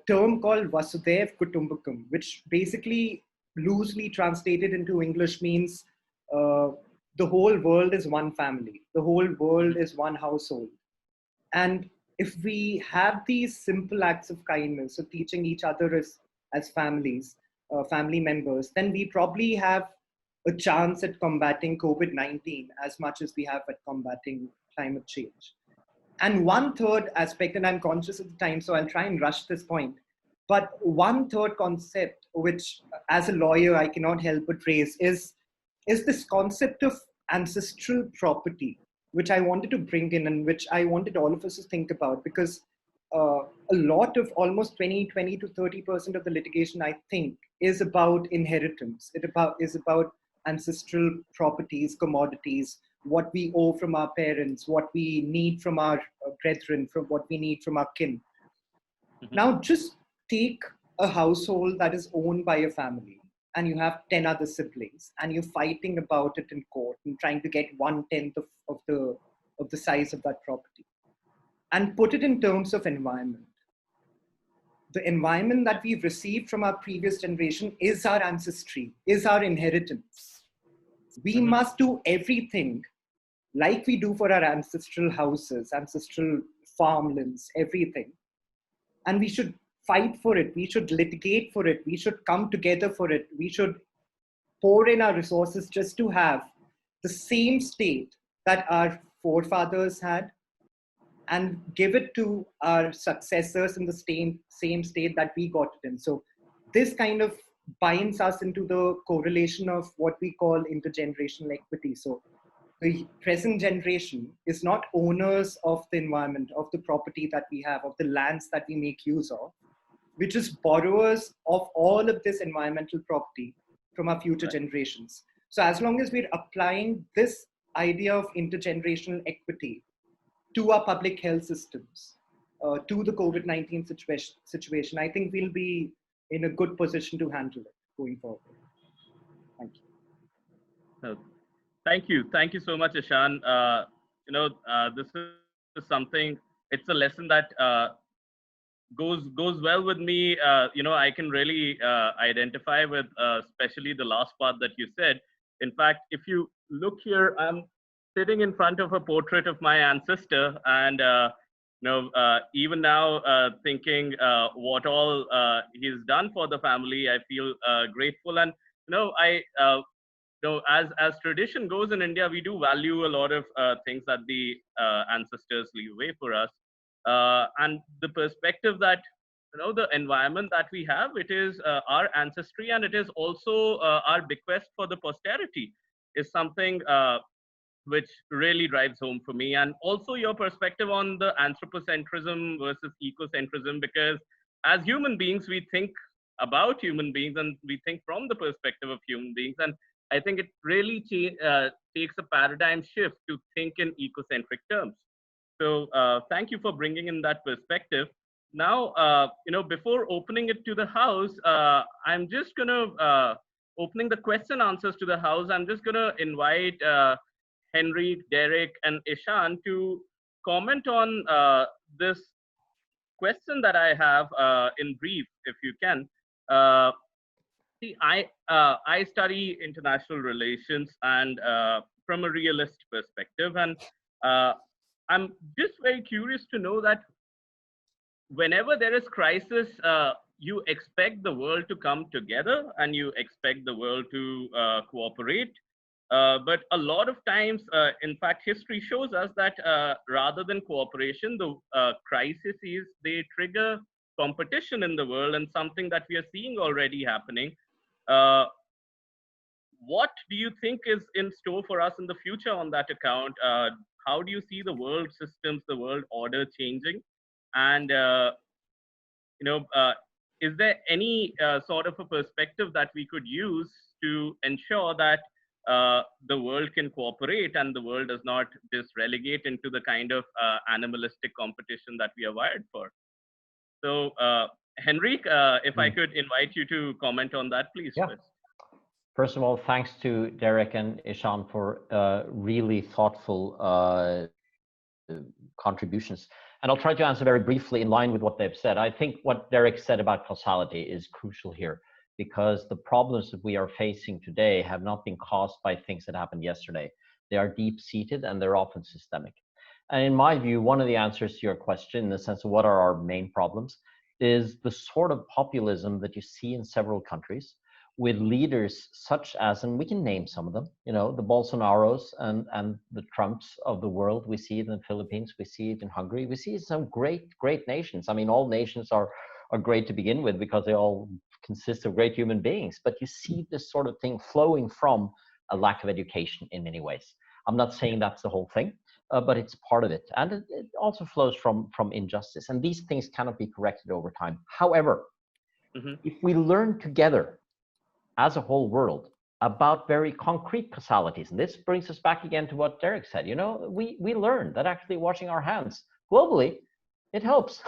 term called Vasudev Kutumbakam, which basically loosely translated into English means the whole world is one family, the whole world is one household. And if we have these simple acts of kindness, so teaching each other as families, family members, then we probably have a chance at combating COVID-19 as much as we have at combating climate change. And one third aspect, and I'm conscious of the time, so I'll try and rush this point, but one third concept, which as a lawyer I cannot help but raise, is this concept of ancestral property, which I wanted to bring in and which I wanted all of us to think about, because a lot of almost 20 to 30% of the litigation, I think, is about inheritance. It is about ancestral properties, commodities, what we owe from our parents, what we need from our brethren, from what we need from our kin. Mm-hmm. Now, just take a household that is owned by a family, and you have 10 other siblings, and you're fighting about it in court and trying to get 1/10 of the size of that property, and put it in terms of environment. The environment that we've received from our previous generation is our ancestry, is our inheritance. We mm-hmm. must do everything like we do for our ancestral houses, ancestral farmlands, everything. And we should fight for it. We should litigate for it. We should come together for it. We should pour in our resources just to have the same state that our forefathers had, and give it to our successors in the same state that we got it in. So this kind of binds us into the correlation of what we call intergenerational equity. So the present generation is not owners of the environment, of the property that we have, of the lands that we make use of. We're just borrowers of all of this environmental property from our future generations. So as long as we're applying this idea of intergenerational equity to our public health systems, to the COVID-19 situation, I think we'll be in a good position to handle it going forward. Thank you. Thank you so much, Eeshan. This is something, it's a lesson that goes well with me. I can really identify with especially the last part that you said. In fact, if you look here, I'm sitting in front of a portrait of my ancestor, and even now, thinking what all he's done for the family, I feel grateful. And as tradition goes in India, we do value a lot of things that the ancestors leave away for us, and the perspective that the environment that we have, it is our ancestry, and it is also our bequest for the posterity, is something which really drives home for me. And also your perspective on the anthropocentrism versus ecocentrism, because as human beings, we think about human beings and we think from the perspective of human beings. And I think it really takes a paradigm shift to think in ecocentric terms. So thank you for bringing in that perspective. Now, before opening it to the house, I'm just going to, opening the question answers to the house, I'm just going to invite Henrik, Derek, and Eeshan to comment on this question that I have in brief, if you can. See, I study international relations, and from a realist perspective, and I'm just very curious to know that whenever there is crisis, you expect the world to come together and you expect the world to cooperate. But a lot of times, in fact, history shows us that rather than cooperation, the crises, they trigger competition in the world, and something that we are seeing already happening. What do you think is in store for us in the future on that account? How do you see the world systems, the world order changing? And is there any sort of a perspective that we could use to ensure that the world can cooperate and the world does not just relegate into the kind of animalistic competition that we are wired for? So, Henrik, if I could invite you to comment on that, please. Yeah. First of all, thanks to Derek and Eeshan for really thoughtful contributions. And I'll try to answer very briefly in line with what they've said. I think what Derek said about causality is crucial here, because the problems that we are facing today have not been caused by things that happened yesterday. They are deep-seated and they're often systemic. And in my view, one of the answers to your question, in the sense of what are our main problems, is the sort of populism that you see in several countries, with leaders such as, and we can name some of them, the Bolsonaros and the Trumps of the world. We see it in the Philippines, we see it in Hungary, we see it in some great nations. I mean, all nations are great to begin with because they all consist of great human beings, but you see this sort of thing flowing from a lack of education in many ways. I'm not saying that's the whole thing, but it's part of it. And it also flows from injustice. And these things cannot be corrected over time. However, if we learn together as a whole world about very concrete causalities, and this brings us back again to what Derek said, we learned that actually washing our hands globally, it helps.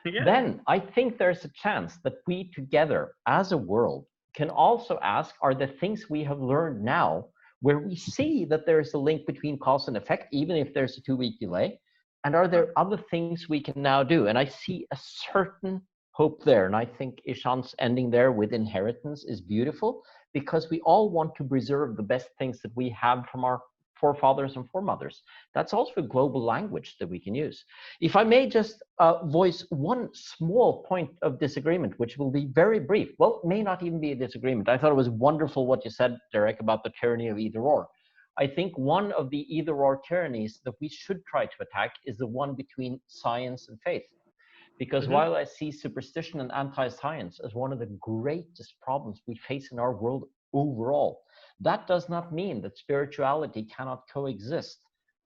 Yeah. Then I think there's a chance that we together as a world can also ask, are the things we have learned now, where we see that there's a link between cause and effect, even if there's a 2-week delay, and are there other things we can now do? And I see a certain hope there. And I think Eeshan's ending there with inheritance is beautiful, because we all want to preserve the best things that we have from our forefathers and foremothers. That's also a global language that we can use. If I may just voice one small point of disagreement, which will be very brief. Well, it may not even be a disagreement. I thought it was wonderful what you said, Derek, about the tyranny of either or. I think one of the either or tyrannies that we should try to attack is the one between science and faith. Because while I see superstition and anti-science as one of the greatest problems we face in our world overall, that does not mean that spirituality cannot coexist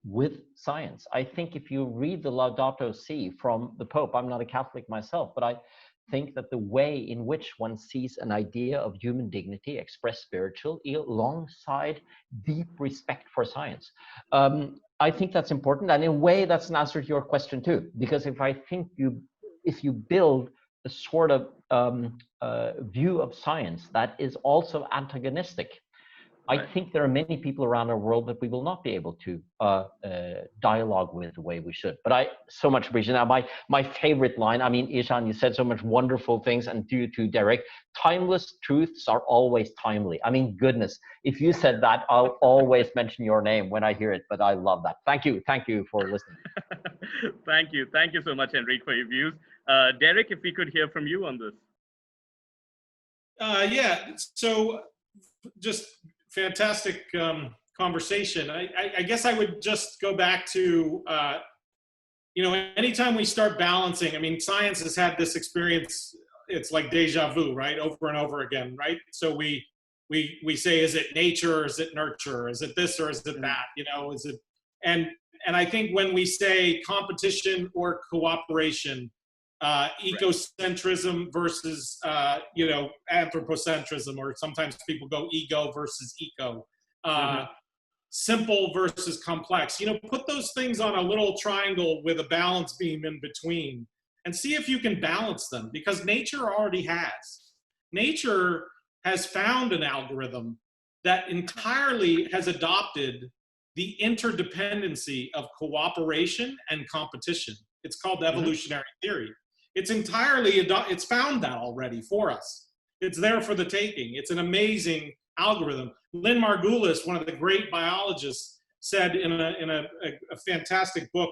with science. I think if you read the Laudato Si from the Pope, I'm not a Catholic myself, but I think that the way in which one sees an idea of human dignity expressed spiritual alongside deep respect for science, I think that's important. And in a way, that's an answer to your question too, because if you build a sort of view of science that is also antagonistic, I think there are many people around our world that we will not be able to dialogue with the way we should. But I so much appreciate now. My favorite line, I mean, Eeshan, you said so much wonderful things, and to Derek, timeless truths are always timely. I mean, goodness, if you said that, I'll always mention your name when I hear it, but I love that. Thank you for listening. Thank you so much, Henrik, for your views. Derek, if we could hear from you on this. Yeah, so just fantastic conversation. I guess I would just go back to, anytime we start balancing, I mean, science has had this experience, it's like deja vu, right? Over and over again, right? So we say, is it nature or is it nurture? Is it this or is it that? Is it, and I think when we say competition or cooperation, ecocentrism versus anthropocentrism, or sometimes people go ego versus eco, simple versus complex, put those things on a little triangle with a balance beam in between and see if you can balance them, because nature already has found an algorithm that entirely has adopted the interdependency of cooperation and competition. It's called evolutionary theory. It's found that already for us. It's there for the taking. It's an amazing algorithm. Lynn Margulis, one of the great biologists, said in a fantastic book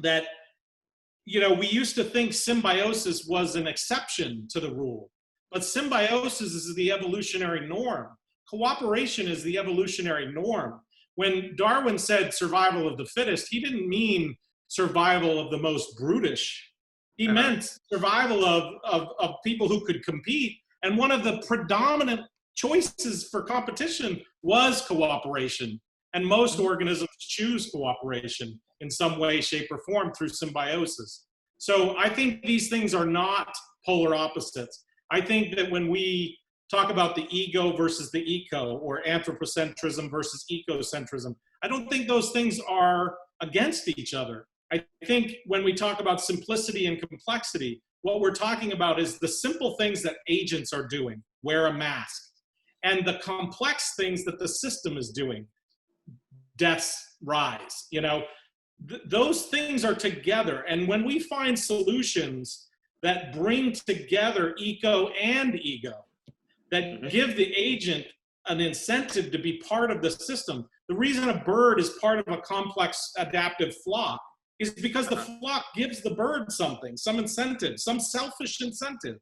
that, we used to think symbiosis was an exception to the rule, but symbiosis is the evolutionary norm. Cooperation is the evolutionary norm. When Darwin said survival of the fittest, he didn't mean survival of the most brutish. He meant survival of people who could compete. And one of the predominant choices for competition was cooperation. And most organisms choose cooperation in some way, shape, or form through symbiosis. So I think these things are not polar opposites. I think that when we talk about the ego versus the eco, or anthropocentrism versus ecocentrism, I don't think those things are against each other. I think when we talk about simplicity and complexity, what we're talking about is the simple things that agents are doing, wear a mask, and the complex things that the system is doing, deaths rise. Those things are together. And when we find solutions that bring together eco and ego, that give the agent an incentive to be part of the system, the reason a bird is part of a complex adaptive flock is because the flock gives the bird something, some incentive, some selfish incentive.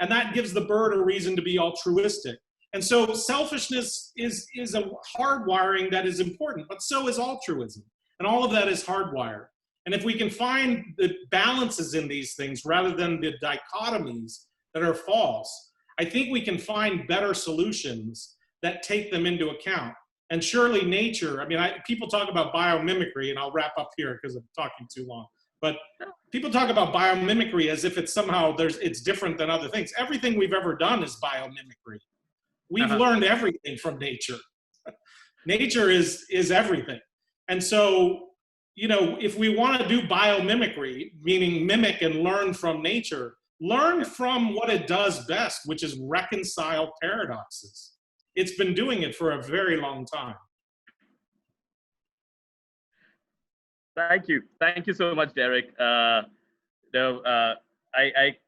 And that gives the bird a reason to be altruistic. And so selfishness is a hardwiring that is important, but so is altruism. And all of that is hardwired. And if we can find the balances in these things rather than the dichotomies that are false, I think we can find better solutions that take them into account. And surely nature, people talk about biomimicry, and I'll wrap up here because I'm talking too long. But people talk about biomimicry as if it's somehow it's different than other things. Everything we've ever done is biomimicry. We've learned everything from nature. Nature is everything. And so, if we want to do biomimicry, meaning mimic and learn from nature, learn from what it does best, which is reconcile paradoxes. It's been doing it for a very long time. Thank you so much, Derek. I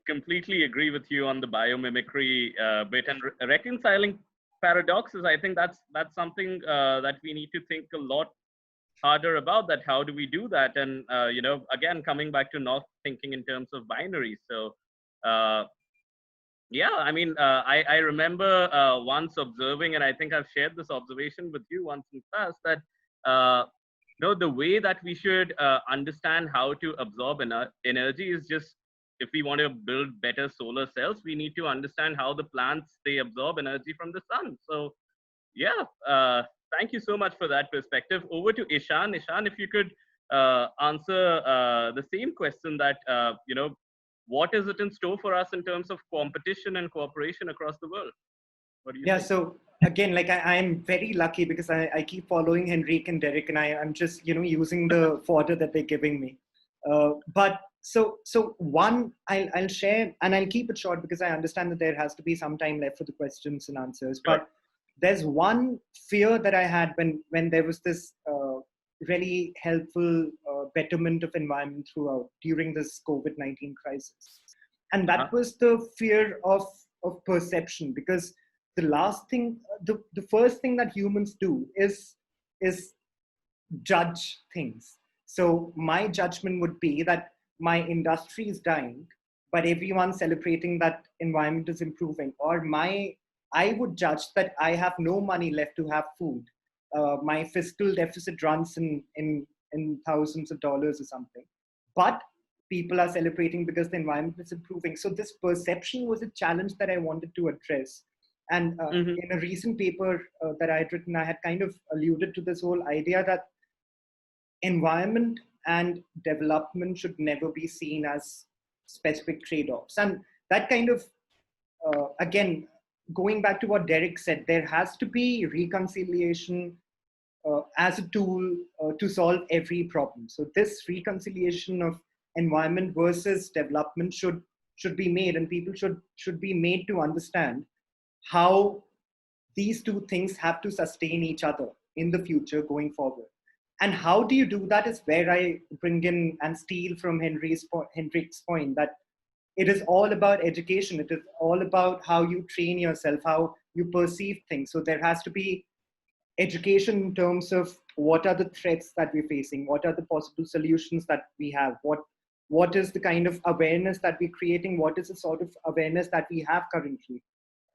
completely agree with you on the biomimicry bit, and reconciling paradoxes. I think that's something that we need to think a lot harder about. That how do we do that? And again, coming back to not thinking in terms of binaries. So I remember once observing, and I think I've shared this observation with you once in class, that the way that we should understand how to absorb energy is just, if we want to build better solar cells, we need to understand how the plants, they absorb energy from the sun. So thank you so much for that perspective. Over to Eeshan. Eeshan, if you could answer the same question, that what is it in store for us in terms of competition and cooperation across the world? What do you think? So again, I'm very lucky because I keep following Henrik and Derek, and I'm just, using the fodder that they're giving me. But so one, I'll share, and I'll keep it short because I understand that there has to be some time left for the questions and answers. Sure. But there's one fear that I had when there was this really helpful betterment of environment throughout during this COVID-19 crisis. And that was the fear of perception, because the last thing, the first thing that humans do is judge things. So my judgment would be that my industry is dying, but everyone's celebrating that environment is improving. Or I would judge that I have no money left to have food. My fiscal deficit runs in thousands of dollars or something. But people are celebrating because the environment is improving. So this perception was a challenge that I wanted to address. And in a recent paper that I had written, I had kind of alluded to this whole idea that environment and development should never be seen as specific trade-offs. And that kind of, again, going back to what Derek said, there has to be reconciliation as a tool to solve every problem. So this reconciliation of environment versus development should be made, and people should be made to understand how these two things have to sustain each other in the future going forward. And how do you do that is where I bring in and steal from Henrik's point that it is all about education. It is all about how you train yourself, how you perceive things. So there has to be education in terms of what are the threats that we're facing, what are the possible solutions that we have, what is the kind of awareness that we're creating, what is the sort of awareness that we have currently.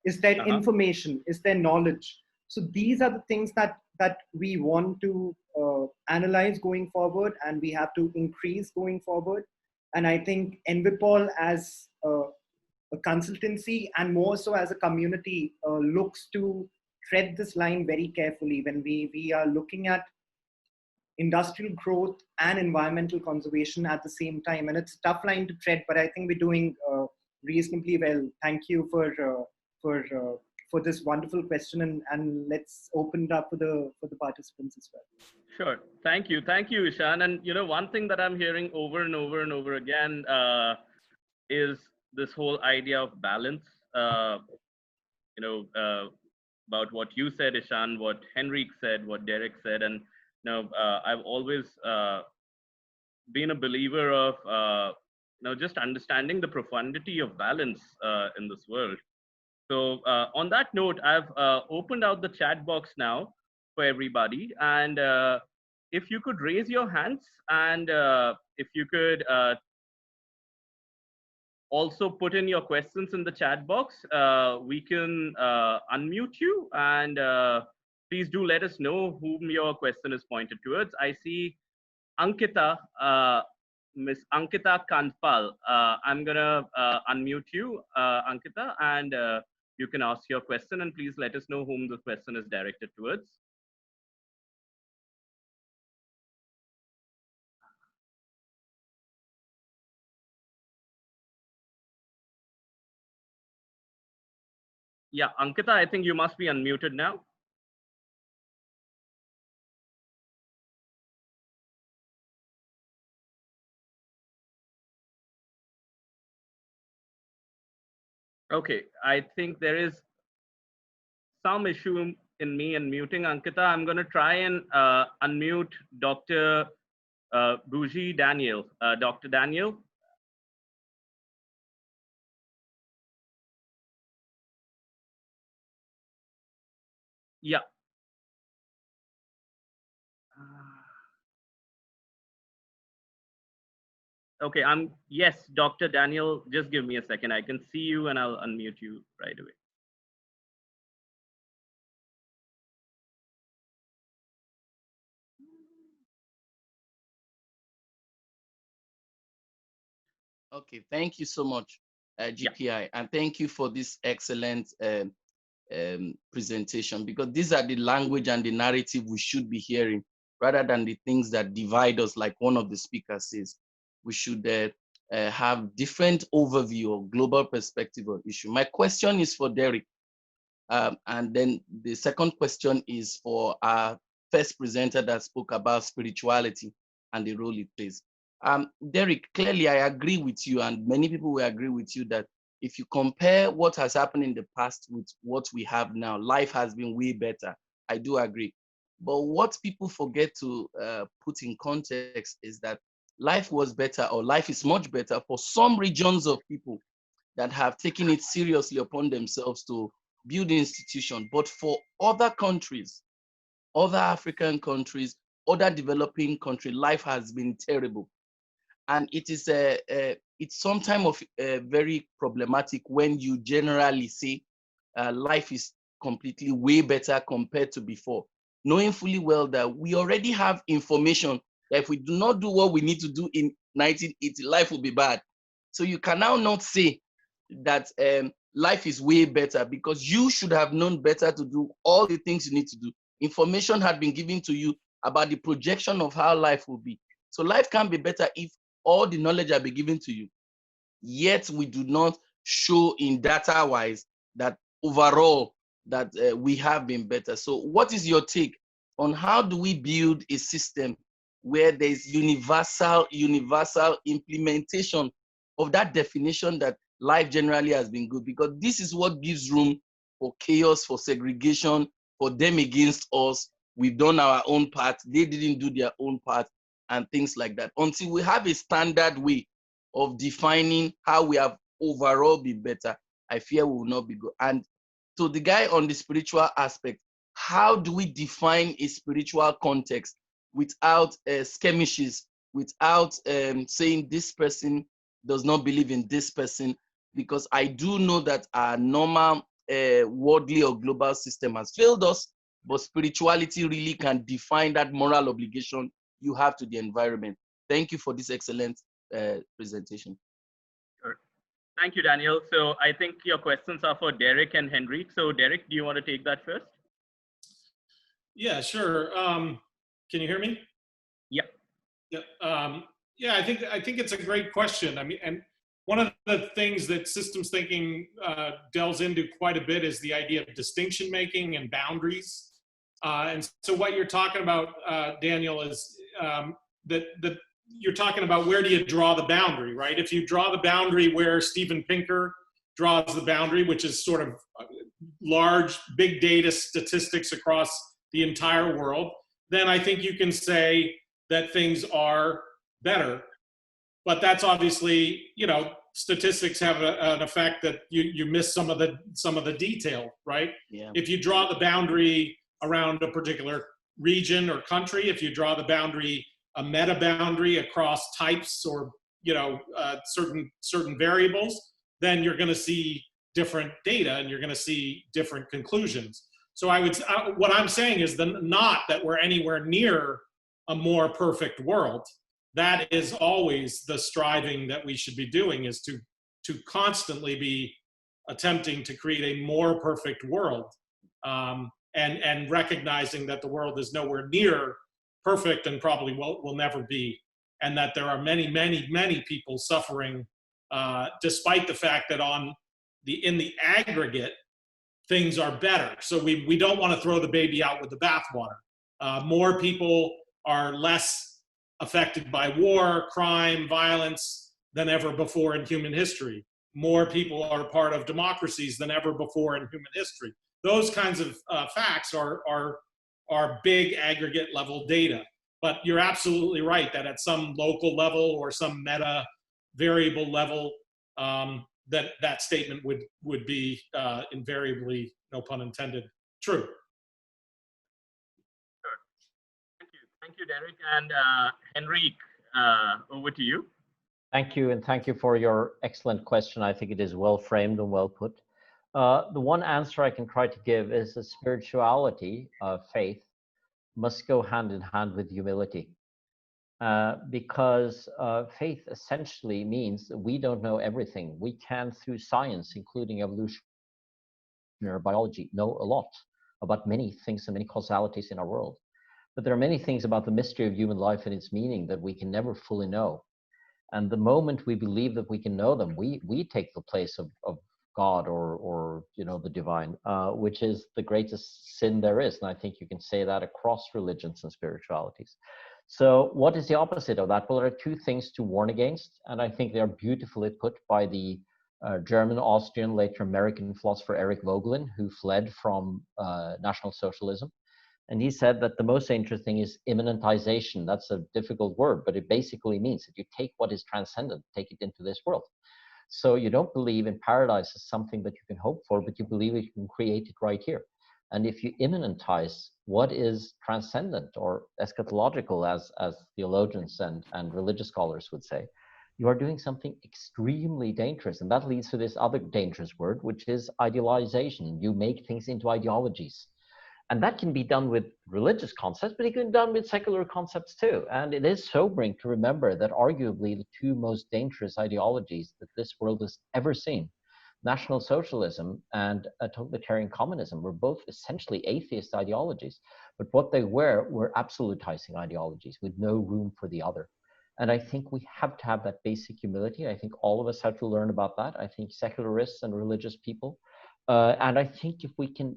Is there information? Is there knowledge? So these are the things that we want to analyze going forward, and we have to increase going forward. And I think EnviPol as a consultancy and more so as a community looks to tread this line very carefully when we are looking at industrial growth and environmental conservation at the same time. And it's a tough line to tread, but I think we're doing reasonably well. Thank you for this wonderful question, and let's open it up for the participants as well. Sure. Thank you, Eeshan. And one thing that I'm hearing over and over and over again is this whole idea of balance. About what you said, Eeshan, what Henrik said, what Derek said, and I've always been a believer of just understanding the profundity of balance in this world. So on that note, I've opened out the chat box now for everybody. And if you could raise your hands, and if you could also put in your questions in the chat box, we can unmute you. And please do let us know whom your question is pointed towards. I see Ankita, Miss Ankita Kanpal. I'm gonna unmute you, Ankita, and you can ask your question, and please let us know whom the question is directed towards. Yeah, Ankita, I think you must be unmuted now. Okay, I think there is some issue in me unmuting Ankita. I'm going to try and unmute Dr. Bougie Daniel. Dr. Daniel. Yeah. Okay, yes, Dr. Daniel, just give me a second. I can see you and I'll unmute you right away. Okay, thank you so much, GPI, and thank you for this excellent presentation, because these are the language and the narrative we should be hearing rather than the things that divide us, like one of the speakers says. We should have different overview or global perspective of issue. My question is for Derek, and then the second question is for our first presenter that spoke about spirituality and the role it plays. Derek, clearly I agree with you, and many people will agree with you, that if you compare what has happened in the past with what we have now, life has been way better. I do agree. But what people forget to put in context is that life was better, or life is much better for some regions of people that have taken it seriously upon themselves to build institutions. But for other countries, other African countries, other developing countries, life has been terrible. And it is it's sometimes very problematic when you generally say life is completely way better compared to before, knowing fully well that we already have information that if we do not do what we need to do in 1980, life will be bad. So you can now not say that life is way better, because you should have known better to do all the things you need to do. Information had been given to you about the projection of how life will be. So life can be better if all the knowledge have been given to you, yet we do not show in data-wise that overall that we have been better. So what is your take on how do we build a system where there's universal implementation of that definition that life generally has been good? Because this is what gives room for chaos, for segregation, for them against us. We've done our own part, they didn't do their own part, and things like that. Until we have a standard way of defining how we have overall been better, I fear we will not be good. And to the guy on the spiritual aspect, how do we define a spiritual context without skirmishes, without saying this person does not believe in this person? Because I do know that our normal worldly or global system has failed us, but spirituality really can define that moral obligation you have to the environment. Thank you for this excellent presentation. Sure. Thank you, Daniel. So I think your questions are for Derek and Henrik. So Derek, do you want to take that first? Yeah, sure. Can you hear me? Yeah. Yeah. Yeah, I think it's a great question. I mean, and one of the things that systems thinking delves into quite a bit is the idea of distinction making and boundaries. And so what you're talking about, Daniel, is that you're talking about where do you draw the boundary, right? If you draw the boundary where Steven Pinker draws the boundary, which is sort of large, big data statistics across the entire world, then I think you can say that things are better. But that's obviously, you know, statistics have an effect that you miss some of the detail, right? Yeah. If you draw the boundary around a particular region or country, if you draw the boundary, a meta boundary across types or, you know, certain variables, then you're going to see different data and you're going to see different conclusions. So what I'm saying is not that we're anywhere near a more perfect world. That is always the striving that we should be doing, is to constantly be attempting to create a more perfect world, and recognizing that the world is nowhere near perfect and probably will never be, and that there are many, many, many people suffering, despite the fact that in the aggregate, things are better. So we don't want to throw the baby out with the bathwater. More people are less affected by war, crime, violence than ever before in human history. More people are part of democracies than ever before in human history. Those kinds of facts are big aggregate level data. But you're absolutely right that at some local level or some meta variable level, that statement would be invariably, no pun intended, true. Thank you, Derek. And Henrik, over to you. Thank you, and thank you for your excellent question. I think it is well framed and well put. The one answer I can try to give is that spirituality, faith, must go hand in hand with humility. Because faith essentially means that we don't know everything. We can, through science, including evolutionary biology, know a lot about many things and many causalities in our world. But there are many things about the mystery of human life and its meaning that we can never fully know. And the moment we believe that we can know them, we take the place of God or you know, the divine, which is the greatest sin there is. And I think you can say that across religions and spiritualities. So what is the opposite of that? Well, there are two things to warn against, and I think they are beautifully put by the German, Austrian, later American philosopher Eric Voegelin, who fled from National Socialism. And he said that the most interesting thing is immanentization. That's a difficult word, but it basically means that you take what is transcendent, take it into this world. So you don't believe in paradise as something that you can hope for, but you believe you can create it right here. And if you immanentize what is transcendent or eschatological, as theologians and religious scholars would say, you are doing something extremely dangerous. And that leads to this other dangerous word, which is idealization. You make things into ideologies. And that can be done with religious concepts, but it can be done with secular concepts too. And it is sobering to remember that arguably the two most dangerous ideologies that this world has ever seen, National Socialism and totalitarian communism, were both essentially atheist ideologies. But what they were absolutizing ideologies with no room for the other. And I think we have to have that basic humility. I think all of us have to learn about that. I think secularists and religious people. And I think if we can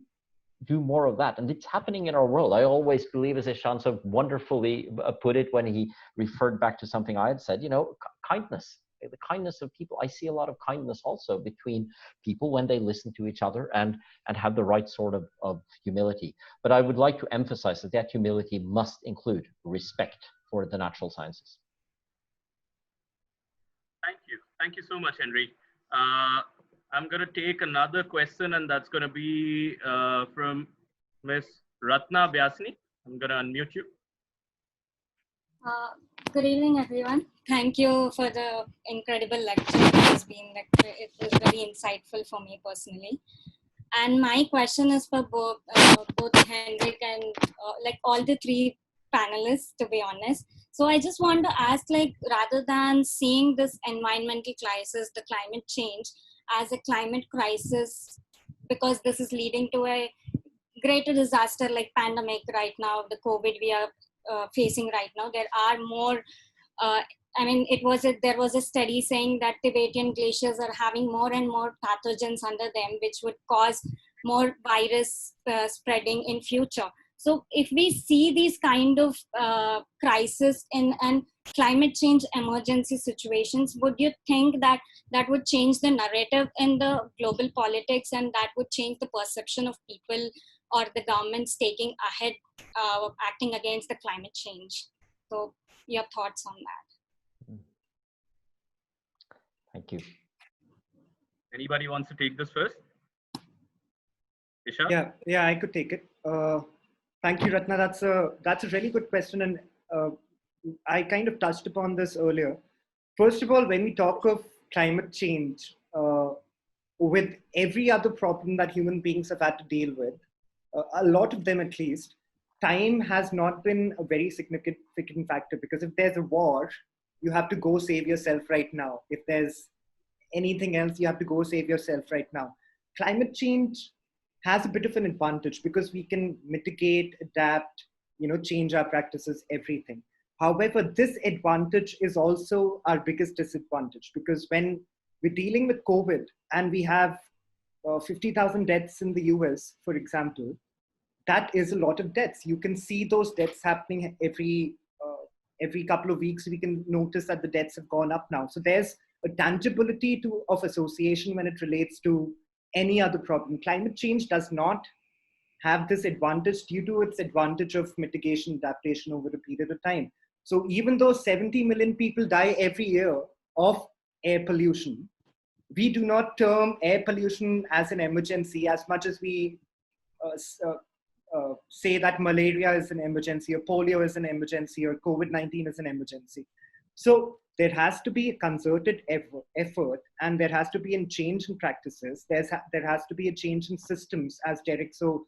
do more of that, and it's happening in our world. I always believe, as Eeshan so wonderfully put it when he referred back to something I had said, you know, kindness, the kindness of people. I see a lot of kindness also between people when they listen to each other and have the right sort of humility. But I would like to emphasize that that humility must include respect for the natural sciences. Thank you. Thank you so much, Henrik. I'm going to take another question, and that's going to be from Ms. Ratna Vyasni. I'm going to unmute you. Good evening, everyone. Thank you for the incredible lecture. It was very insightful for me personally. And my question is for both Henrik and like all the three panelists, to be honest. So I just want to ask, like, rather than seeing this environmental crisis, the climate change, as a climate crisis, because this is leading to a greater disaster like pandemic right now, the COVID we are facing right now, there are more, I mean, there was a study saying that Tibetan glaciers are having more and more pathogens under them, which would cause more virus spreading in future. So if we see these kind of crisis and climate change emergency situations, would you think that that would change the narrative in the global politics, and that would change the perception of people or the governments taking ahead, acting against the climate change? So your thoughts on that? Thank you. Anybody wants to take this first? Eeshan? Yeah, I could take it. Thank you, Ratna. That's a really good question, and I kind of touched upon this earlier. First of all, when we talk of climate change, with every other problem that human beings have had to deal with, a lot of them at least, time has not been a very significant factor, because if there's a war, you have to go save yourself right now. If there's anything else, you have to go save yourself right now. Climate change has a bit of an advantage because we can mitigate, adapt, change our practices, everything. However, this advantage is also our biggest disadvantage, because when we're dealing with COVID and we have 50,000 deaths in the US, for example, that is a lot of deaths. You can see those deaths happening every couple of weeks. We can notice that the deaths have gone up now. So there's a tangibility of association when it relates to any other problem. Climate change does not have this advantage due to its advantage of mitigation, adaptation over a period of time. So even though 70 million people die every year of air pollution, we do not term air pollution as an emergency as much as we say that malaria is an emergency, or polio is an emergency, or COVID-19 is an emergency. So there has to be a concerted effort, and there has to be a change in practices. There has to be a change in systems, as Derek so